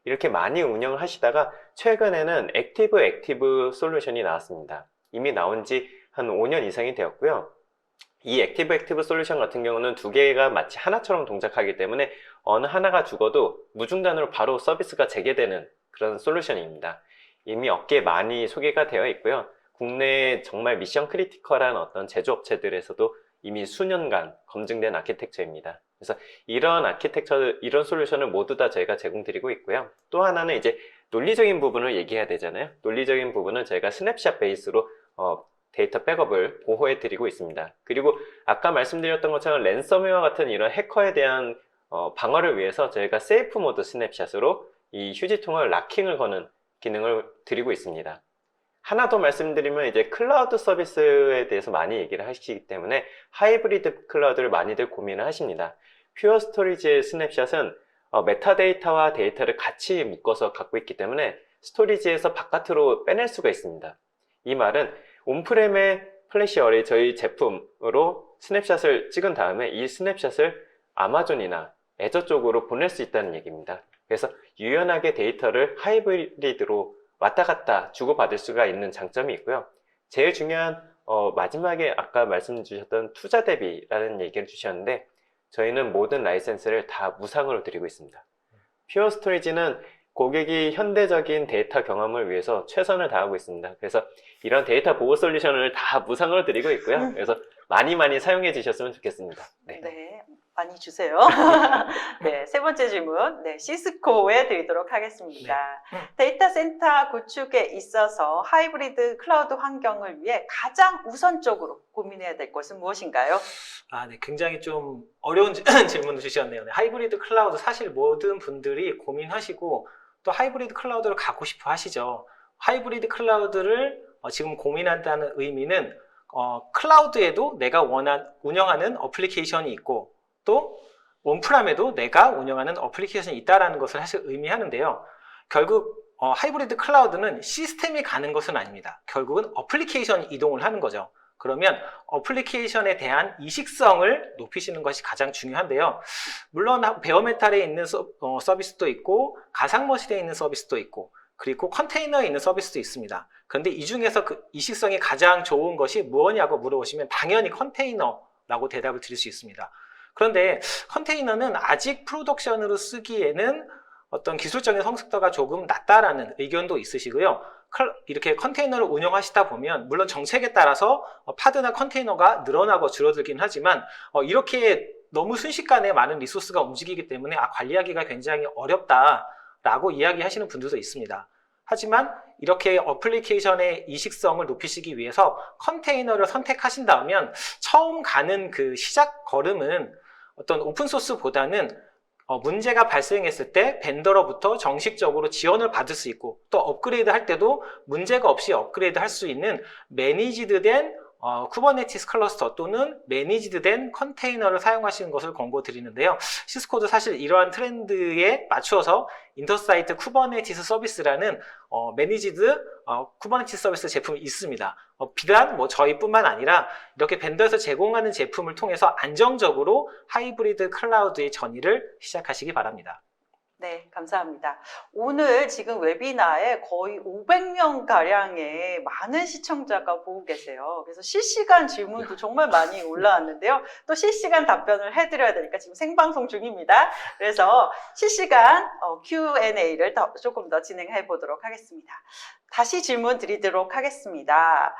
이렇게 많이 운영을 하시다가 최근에는 액티브 솔루션이 나왔습니다. 이미 나온 지 한 5년 이상이 되었고요. 이 액티브 솔루션 같은 경우는 두 개가 마치 하나처럼 동작하기 때문에 어느 하나가 죽어도 무중단으로 바로 서비스가 재개되는 그런 솔루션입니다. 이미 업계에 많이 소개가 되어 있고요. 국내에 정말 미션 크리티컬한 어떤 제조업체들에서도 이미 수년간 검증된 아키텍처입니다. 그래서 이런 솔루션을 모두 다 저희가 제공드리고 있고요. 또 하나는 이제 논리적인 부분을 얘기해야 되잖아요. 논리적인 부분은 저희가 스냅샷 베이스로 데이터 백업을 보호해 드리고 있습니다. 그리고 아까 말씀드렸던 것처럼 랜섬웨어 같은 이런 해커에 대한 방어를 위해서 저희가 세이프 모드 스냅샷으로 이 휴지통을 락킹을 거는 기능을 드리고 있습니다. 하나 더 말씀드리면 이제 클라우드 서비스에 대해서 많이 얘기를 하시기 때문에 하이브리드 클라우드를 많이들 고민을 하십니다. 퓨어 스토리지의 스냅샷은 메타데이터와 데이터를 같이 묶어서 갖고 있기 때문에 스토리지에서 바깥으로 빼낼 수가 있습니다. 이 말은 온프렘의 플래시 어레이 저희 제품으로 스냅샷을 찍은 다음에 이 스냅샷을 아마존이나 애저 쪽으로 보낼 수 있다는 얘기입니다. 그래서 유연하게 데이터를 하이브리드로 왔다 갔다 주고받을 수가 있는 장점이 있고요. 제일 중요한 마지막에 아까 말씀 주셨던 투자 대비라는 얘기를 주셨는데 저희는 모든 라이센스를 다 무상으로 드리고 있습니다. 퓨어 스토리지는 고객이 현대적인 데이터 경험을 위해서 최선을 다하고 있습니다. 그래서 이런 데이터 보호 솔루션을 다 무상으로 드리고 있고요. 그래서 많이 사용해 주셨으면 좋겠습니다. 네. 네, 많이 주세요. 네, 세 번째 질문, 네, 시스코에 드리도록 하겠습니다. 데이터 센터 구축에 있어서 하이브리드 클라우드 환경을 위해 가장 우선적으로 고민해야 될 것은 무엇인가요? 네, 굉장히 좀 어려운 질문을 주셨네요. 네, 하이브리드 클라우드 사실 모든 분들이 고민하시고 또 하이브리드 클라우드를 갖고 싶어 하시죠. 하이브리드 클라우드를 지금 고민한다는 의미는 클라우드에도 내가 운영하는 어플리케이션이 있고 또 온프람에도 내가 운영하는 어플리케이션이 있다는 것을 사실 의미하는데요. 결국 하이브리드 클라우드는 시스템이 가는 것은 아닙니다. 결국은 어플리케이션이 이동을 하는 거죠. 그러면 어플리케이션에 대한 이식성을 높이시는 것이 가장 중요한데요. 물론 베어메탈에 있는 서비스도 있고 가상머신에 있는 서비스도 있고 그리고 컨테이너에 있는 서비스도 있습니다. 그런데 이 중에서 그 이식성이 가장 좋은 것이 무엇이냐고 물어보시면 당연히 컨테이너라고 대답을 드릴 수 있습니다. 그런데 컨테이너는 아직 프로덕션으로 쓰기에는 어떤 기술적인 성숙도가 조금 낮다라는 의견도 있으시고요. 이렇게 컨테이너를 운영하시다 보면 물론 정책에 따라서 파드나 컨테이너가 늘어나고 줄어들긴 하지만 이렇게 너무 순식간에 많은 리소스가 움직이기 때문에 관리하기가 굉장히 어렵다라고 이야기하시는 분들도 있습니다. 하지만 이렇게 어플리케이션의 이식성을 높이시기 위해서 컨테이너를 선택하신다면 처음 가는 그 시작 걸음은 어떤 오픈소스보다는 문제가 발생했을 때 벤더로부터 정식적으로 지원을 받을 수 있고 또 업그레이드 할 때도 문제가 없이 업그레이드 할 수 있는 매니지드된 쿠버네티스 클러스터 또는 매니지드된 컨테이너를 사용하시는 것을 권고드리는데요. 시스코도 사실 이러한 트렌드에 맞추어서 인터사이트 쿠버네티스 서비스라는 매니지드 쿠버네티스 서비스 제품이 있습니다. 비단 저희뿐만 아니라 이렇게 벤더에서 제공하는 제품을 통해서 안정적으로 하이브리드 클라우드의 전이를 시작하시기 바랍니다. 네, 감사합니다. 오늘 지금 웨비나에 거의 500명 가량의 많은 시청자가 보고 계세요. 그래서 실시간 질문도 정말 많이 올라왔는데요. 또 실시간 답변을 해드려야 되니까 지금 생방송 중입니다. 그래서 실시간 Q&A를 조금 더 진행해 보도록 하겠습니다. 다시 질문 드리도록 하겠습니다.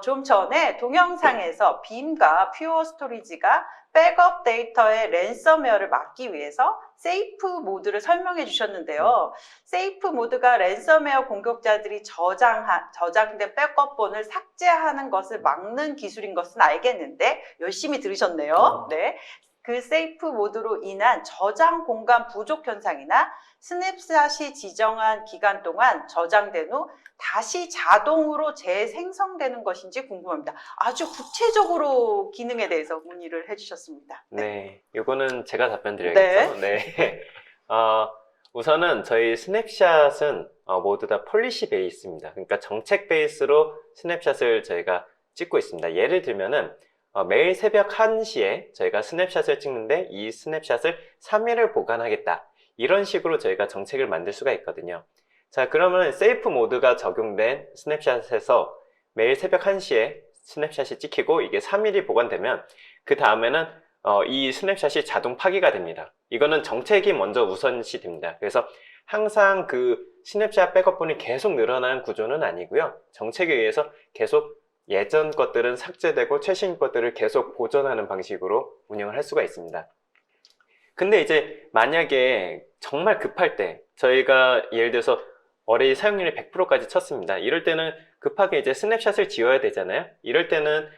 좀 전에 동영상에서 빔과 퓨어 스토리지가 백업 데이터의 랜섬웨어를 막기 위해서 세이프 모드를 설명해 주셨는데요. 세이프 모드가 랜섬웨어 공격자들이 저장된 백업본을 삭제하는 것을 막는 기술인 것은 알겠는데 열심히 들으셨네요. 네. 그 세이프 모드로 인한 저장 공간 부족 현상이나 스냅샷이 지정한 기간 동안 저장된 후 다시 자동으로 재생성되는 것인지 궁금합니다. 아주 구체적으로 기능에 대해서 문의를 해주셨습니다. 네, 이거는 제가 답변 드려야겠죠? 네. 우선은 저희 스냅샷은 모두 다 폴리시 베이스입니다. 그러니까 정책 베이스로 스냅샷을 저희가 찍고 있습니다. 예를 들면은 매일 새벽 1시에 저희가 스냅샷을 찍는데 이 스냅샷을 3일을 보관하겠다. 이런 식으로 저희가 정책을 만들 수가 있거든요. 자, 그러면 세이프 모드가 적용된 스냅샷에서 매일 새벽 1시에 스냅샷이 찍히고 이게 3일이 보관되면 그 다음에는 이 스냅샷이 자동 파기가 됩니다. 이거는 정책이 먼저 우선시 됩니다. 그래서 항상 그 스냅샷 백업본이 계속 늘어나는 구조는 아니고요. 정책에 의해서 계속 예전 것들은 삭제되고 최신 것들을 계속 보존하는 방식으로 운영을 할 수가 있습니다. 근데 이제 만약에 정말 급할 때 저희가 예를 들어서 어레이 사용률이 100%까지 쳤습니다. 이럴 때는 급하게 이제 스냅샷을 지워야 되잖아요. 이럴 때는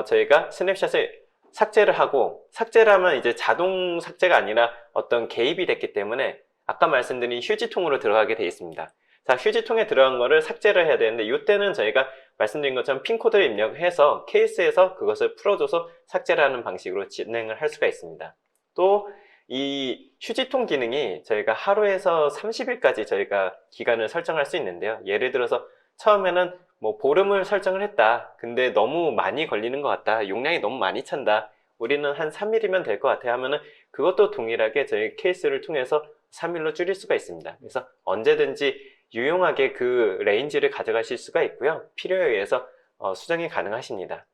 저희가 스냅샷을 삭제를 하고, 삭제를 하면 이제 자동 삭제가 아니라 어떤 개입이 됐기 때문에 아까 말씀드린 휴지통으로 들어가게 되어 있습니다. 자, 휴지통에 들어간 거를 삭제를 해야 되는데 이때는 저희가 말씀드린 것처럼 핀코드를 입력해서 케이스에서 그것을 풀어줘서 삭제를 하는 방식으로 진행을 할 수가 있습니다. 또 이 휴지통 기능이 저희가 하루에서 30일까지 저희가 기간을 설정할 수 있는데요. 예를 들어서 처음에는 뭐 보름을 설정을 했다. 근데 너무 많이 걸리는 것 같다. 용량이 너무 많이 찬다. 우리는 한 3일이면 될 것 같아 하면은 그것도 동일하게 저희 케이스를 통해서 3일로 줄일 수가 있습니다. 그래서 언제든지 유용하게 그 레인지를 가져가실 수가 있고요. 필요에 의해서 수정이 가능하십니다.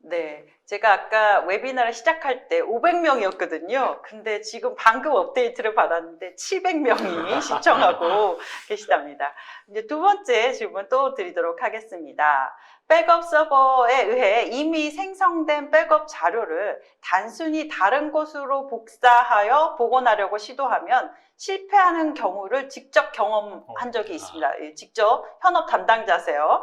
네, 제가 아까 웨비나를 시작할 때 500명이었거든요. 근데 지금 방금 업데이트를 받았는데 700명이 시청하고 계시답니다. 이제 두 번째 질문 또 드리도록 하겠습니다. 백업 서버에 의해 이미 생성된 백업 자료를 단순히 다른 곳으로 복사하여 복원하려고 시도하면 실패하는 경우를 직접 경험한 적이 있습니다. 직접 현업 담당자세요.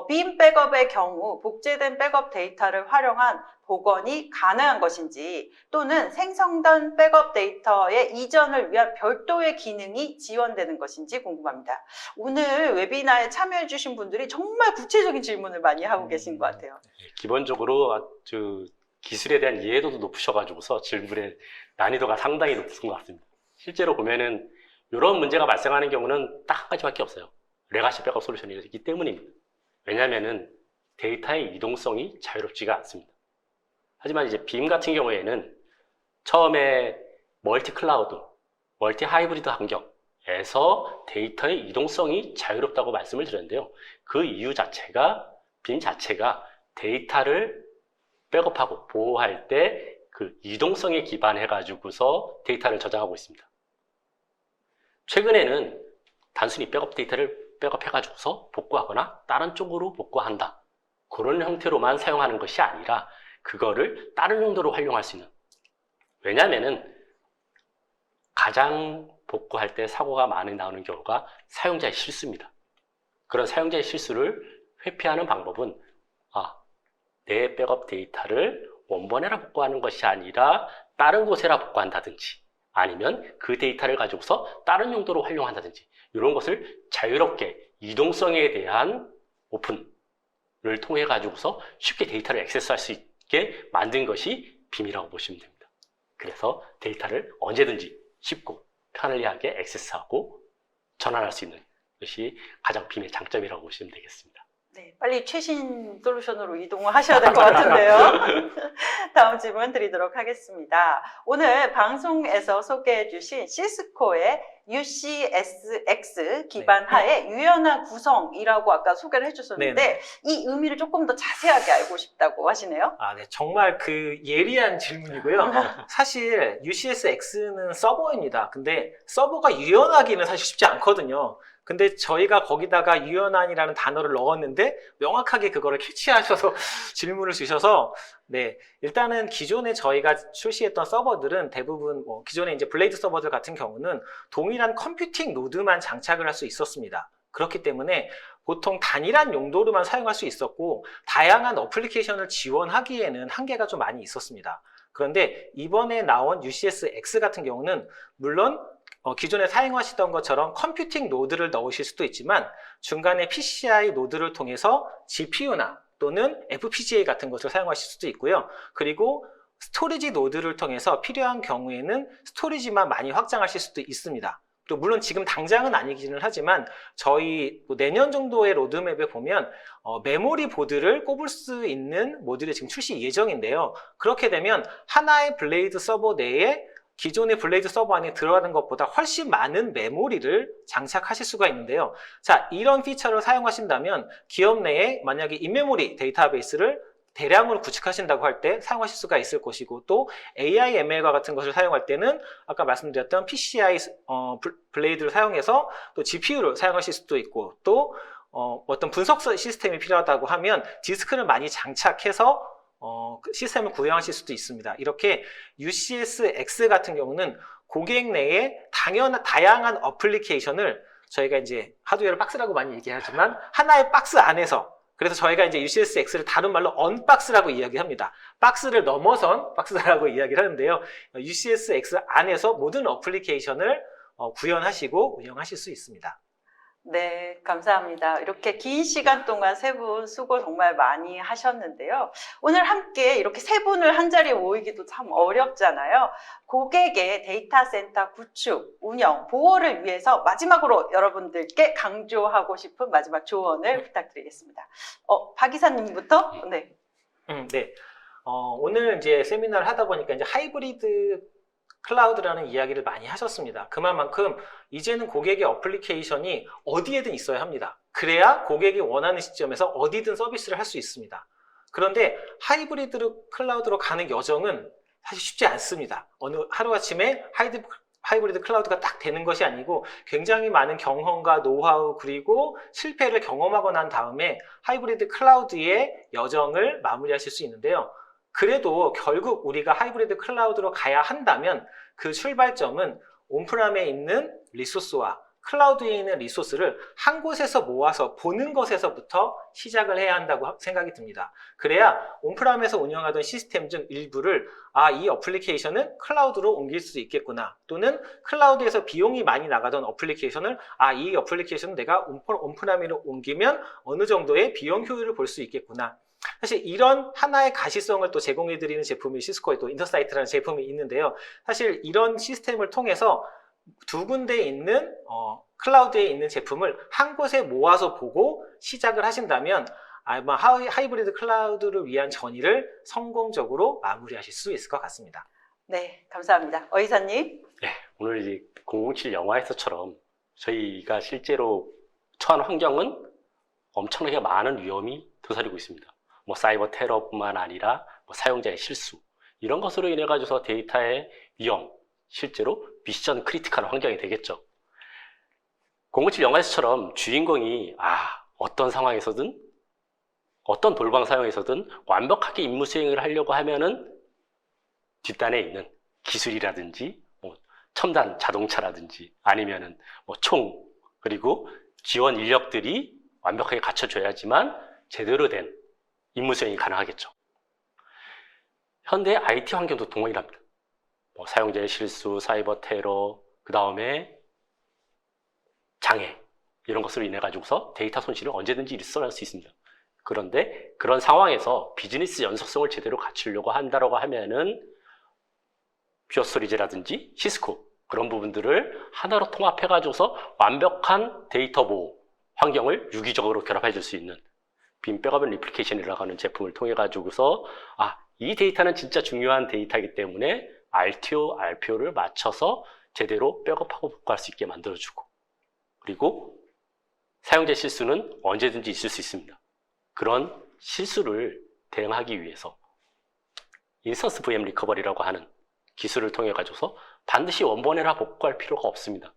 빔 백업의 경우 복제된 백업 데이터를 활용한 복원이 가능한 것인지 또는 생성된 백업 데이터의 이전을 위한 별도의 기능이 지원되는 것인지 궁금합니다. 오늘 웨비나에 참여해 주신 분들이 정말 구체적인 질문을 많이 하고 계신 것 같아요. 기본적으로 아주 기술에 대한 이해도도 높으셔가지고서 질문의 난이도가 상당히 높은 것 같습니다. 실제로 보면은 이런 문제가 발생하는 경우는 딱 한 가지밖에 없어요. 레가시 백업 솔루션이기 때문입니다. 왜냐하면은 데이터의 이동성이 자유롭지가 않습니다. 하지만 이제 빔 같은 경우에는 처음에 멀티 클라우드, 멀티 하이브리드 환경에서 데이터의 이동성이 자유롭다고 말씀을 드렸는데요. 그 이유 자체가 빔 자체가 데이터를 백업하고 보호할 때 그 이동성에 기반해 가지고서 데이터를 저장하고 있습니다. 최근에는 단순히 백업 데이터를 백업해 가지고서 복구하거나 다른 쪽으로 복구한다. 그런 형태로만 사용하는 것이 아니라 그거를 다른 용도로 활용할 수 있는. 왜냐하면은 가장 복구할 때 사고가 많이 나오는 경우가 사용자의 실수입니다. 그런 사용자의 실수를 회피하는 방법은 내 백업 데이터를 원본에라 복구하는 것이 아니라 다른 곳에라 복구한다든지 아니면 그 데이터를 가지고서 다른 용도로 활용한다든지 이런 것을 자유롭게 이동성에 대한 오픈을 통해 가지고서 쉽게 데이터를 액세스할 수 있게 만든 것이 빔이라고 보시면 됩니다. 그래서 데이터를 언제든지 쉽고 편리하게 액세스하고 전환할 수 있는 것이 가장 빔의 장점이라고 보시면 되겠습니다. 네, 빨리 최신 솔루션으로 이동을 하셔야 될 것 같은데요. 다음 질문 드리도록 하겠습니다. 오늘 방송에서 소개해 주신 시스코의 UCSX 기반 하에 유연한 구성이라고 아까 소개를 해주셨는데 네네. 이 의미를 조금 더 자세하게 알고 싶다고 하시네요. 네, 정말 그 예리한 질문이고요. 사실 UCSX는 서버입니다. 근데 서버가 유연하기는 사실 쉽지 않거든요. 근데 저희가 거기다가 유연한이라는 단어를 넣었는데 명확하게 그거를 캐치하셔서 질문을 주셔서 네, 일단은 기존에 저희가 출시했던 서버들은 대부분 기존에 이제 블레이드 서버들 같은 경우는 동일한 컴퓨팅 노드만 장착을 할 수 있었습니다. 그렇기 때문에 보통 단일한 용도로만 사용할 수 있었고 다양한 어플리케이션을 지원하기에는 한계가 좀 많이 있었습니다. 그런데 이번에 나온 UCS-X 같은 경우는 물론 기존에 사용하시던 것처럼 컴퓨팅 노드를 넣으실 수도 있지만 중간에 PCI 노드를 통해서 GPU나 또는 FPGA 같은 것을 사용하실 수도 있고요. 그리고 스토리지 노드를 통해서 필요한 경우에는 스토리지만 많이 확장하실 수도 있습니다. 또 물론 지금 당장은 아니기는 하지만 저희 내년 정도의 로드맵에 보면 메모리 보드를 꼽을 수 있는 모듈이 지금 출시 예정인데요. 그렇게 되면 하나의 블레이드 서버 내에 기존의 블레이드 서버 안에 들어가는 것보다 훨씬 많은 메모리를 장착하실 수가 있는데요. 자, 이런 피처를 사용하신다면 기업 내에 만약에 인메모리 데이터베이스를 대량으로 구축하신다고 할 때 사용하실 수가 있을 것이고 또 AI ML과 같은 것을 사용할 때는 아까 말씀드렸던 PCI 블레이드를 사용해서 또 GPU를 사용하실 수도 있고 또 어떤 분석 시스템이 필요하다고 하면 디스크를 많이 장착해서 시스템을 구현하실 수도 있습니다. 이렇게 UCS-X 같은 경우는 고객 내에 다양한 어플리케이션을 저희가 이제 하드웨어를 박스라고 많이 얘기하지만 하나의 박스 안에서 그래서 저희가 이제 UCS-X를 다른 말로 언박스라고 이야기합니다. 박스를 넘어선 박스라고 이야기를 하는데요. UCS-X 안에서 모든 어플리케이션을 구현하시고 운영하실 수 있습니다. 네, 감사합니다. 이렇게 긴 시간 동안 세 분 수고 정말 많이 하셨는데요. 오늘 함께 이렇게 세 분을 한 자리에 모이기도 참 어렵잖아요. 고객의 데이터 센터 구축, 운영, 보호를 위해서 마지막으로 여러분들께 강조하고 싶은 마지막 조언을 부탁드리겠습니다. 박 이사님부터? 네. 네. 오늘 이제 세미나를 하다 보니까 이제 하이브리드 클라우드라는 이야기를 많이 하셨습니다. 그만큼 이제는 고객의 어플리케이션이 어디에든 있어야 합니다. 그래야 고객이 원하는 시점에서 어디든 서비스를 할 수 있습니다. 그런데 하이브리드 클라우드로 가는 여정은 사실 쉽지 않습니다. 어느 하루아침에 하이브리드 클라우드가 딱 되는 것이 아니고 굉장히 많은 경험과 노하우 그리고 실패를 경험하고 난 다음에 하이브리드 클라우드의 여정을 마무리하실 수 있는데요. 그래도 결국 우리가 하이브리드 클라우드로 가야 한다면 그 출발점은 온프람에 있는 리소스와 클라우드에 있는 리소스를 한 곳에서 모아서 보는 것에서부터 시작을 해야 한다고 생각이 듭니다. 그래야 온프람에서 운영하던 시스템 중 일부를 이 어플리케이션은 클라우드로 옮길 수 있겠구나 또는 클라우드에서 비용이 많이 나가던 어플리케이션을 이 어플리케이션은 내가 온프람으로 옮기면 어느 정도의 비용 효율을 볼 수 있겠구나. 사실 이런 하나의 가시성을 또 제공해드리는 제품이 시스코의 또 인터사이트라는 제품이 있는데요. 사실 이런 시스템을 통해서 두 군데에 있는 클라우드에 있는 제품을 한 곳에 모아서 보고 시작을 하신다면 아마 하이브리드 클라우드를 위한 전의를 성공적으로 마무리하실 수 있을 것 같습니다. 네, 감사합니다. 이사님. 네, 오늘 이 007 영화에서처럼 저희가 실제로 처한 환경은 엄청나게 많은 위험이 도사리고 있습니다. 사이버 테러뿐만 아니라 사용자의 실수 이런 것으로 인해 가지고서 데이터의 위험 실제로 미션 크리티컬한 환경이 되겠죠. 007 영화에서처럼 주인공이 어떤 상황에서든 어떤 돌방 상황에서든 완벽하게 임무 수행을 하려고 하면은 뒷단에 있는 기술이라든지 첨단 자동차라든지 아니면은 총 그리고 지원 인력들이 완벽하게 갖춰줘야지만 제대로 된 임무 수행이 가능하겠죠. 현대 IT 환경도 동일합니다. 사용자의 실수, 사이버 테러, 그 다음에 장애 이런 것으로 인해 가지고서 데이터 손실은 언제든지 일어날 수 있습니다. 그런데 그런 상황에서 비즈니스 연속성을 제대로 갖추려고 한다고 하면은 퓨어스토리지라든지 시스코 그런 부분들을 하나로 통합해 가지고서 완벽한 데이터 보호 환경을 유기적으로 결합해 줄 수 있는 빔 백업 앤 리플리케이션이라고 하는 제품을 통해 가지고서 이 데이터는 진짜 중요한 데이터이기 때문에 RTO, RPO를 맞춰서 제대로 백업하고 복구할 수 있게 만들어주고 그리고 사용자 실수는 언제든지 있을 수 있습니다. 그런 실수를 대응하기 위해서 인스턴스 VM 리커버리라고 하는 기술을 통해 가지고서 반드시 원본에라 복구할 필요가 없습니다.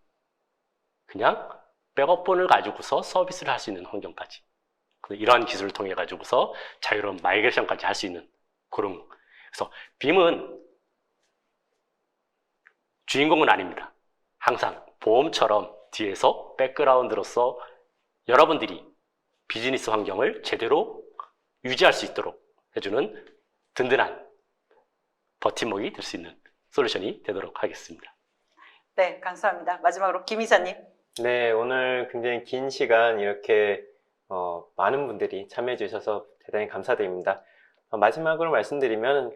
그냥 백업본을 가지고서 서비스를 할 수 있는 환경까지 이러한 기술을 통해 가지고서 자유로운 마이그레이션까지 할 수 있는 그런. 그래서 빔은 주인공은 아닙니다. 항상 보험처럼 뒤에서 백그라운드로서 여러분들이 비즈니스 환경을 제대로 유지할 수 있도록 해주는 든든한 버팀목이 될 수 있는 솔루션이 되도록 하겠습니다. 네, 감사합니다. 마지막으로 김 이사님. 네, 오늘 굉장히 긴 시간 이렇게 많은 분들이 참여해 주셔서 대단히 감사드립니다. 마지막으로 말씀드리면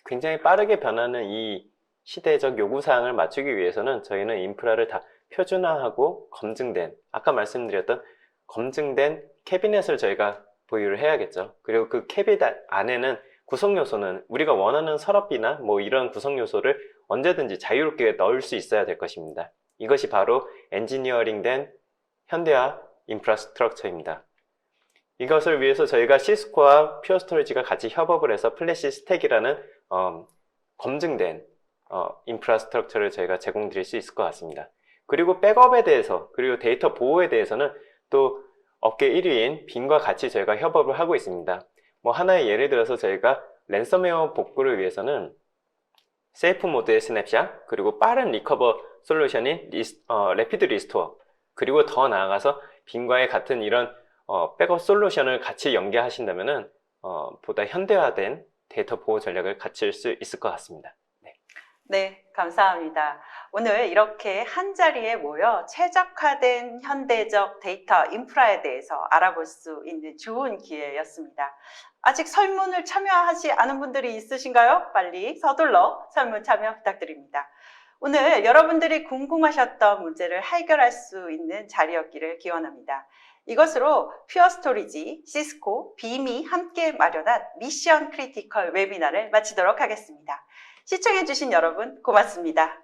굉장히 빠르게 변하는 이 시대적 요구사항을 맞추기 위해서는 저희는 인프라를 다 표준화하고 검증된, 아까 말씀드렸던 검증된 캐비넷을 저희가 보유를 해야겠죠. 그리고 그 캐비넷 안에는 구성요소는 우리가 원하는 서랍이나 뭐 이런 구성요소를 언제든지 자유롭게 넣을 수 있어야 될 것입니다. 이것이 바로 엔지니어링된 현대화 인프라스트럭처입니다. 이것을 위해서 저희가 시스코와 퓨어스토리지가 같이 협업을 해서 플래시 스택이라는 검증된 인프라스트럭처를 저희가 제공드릴 수 있을 것 같습니다. 그리고 백업에 대해서, 그리고 데이터 보호에 대해서는 또 업계 1위인 빔과 같이 저희가 협업을 하고 있습니다. 뭐 하나의 예를 들어서 저희가 랜섬웨어 복구를 위해서는 세이프 모드의 스냅샷, 그리고 빠른 리커버 솔루션인 래피드 리스토어, 그리고 더 나아가서 빔과의 같은 이런 백업 솔루션을 같이 연계하신다면은 보다 현대화된 데이터 보호 전략을 갖출 수 있을 것 같습니다. 네, 감사합니다. 오늘 이렇게 한자리에 모여 최적화된 현대적 데이터 인프라에 대해서 알아볼 수 있는 좋은 기회였습니다. 아직 설문을 참여하지 않은 분들이 있으신가요? 빨리 서둘러 설문 참여 부탁드립니다. 오늘 여러분들이 궁금하셨던 문제를 해결할 수 있는 자리였기를 기원합니다. 이것으로 퓨어스토리지, 시스코, 빔이 함께 마련한 미션 크리티컬 웨비나를 마치도록 하겠습니다. 시청해주신 여러분 고맙습니다.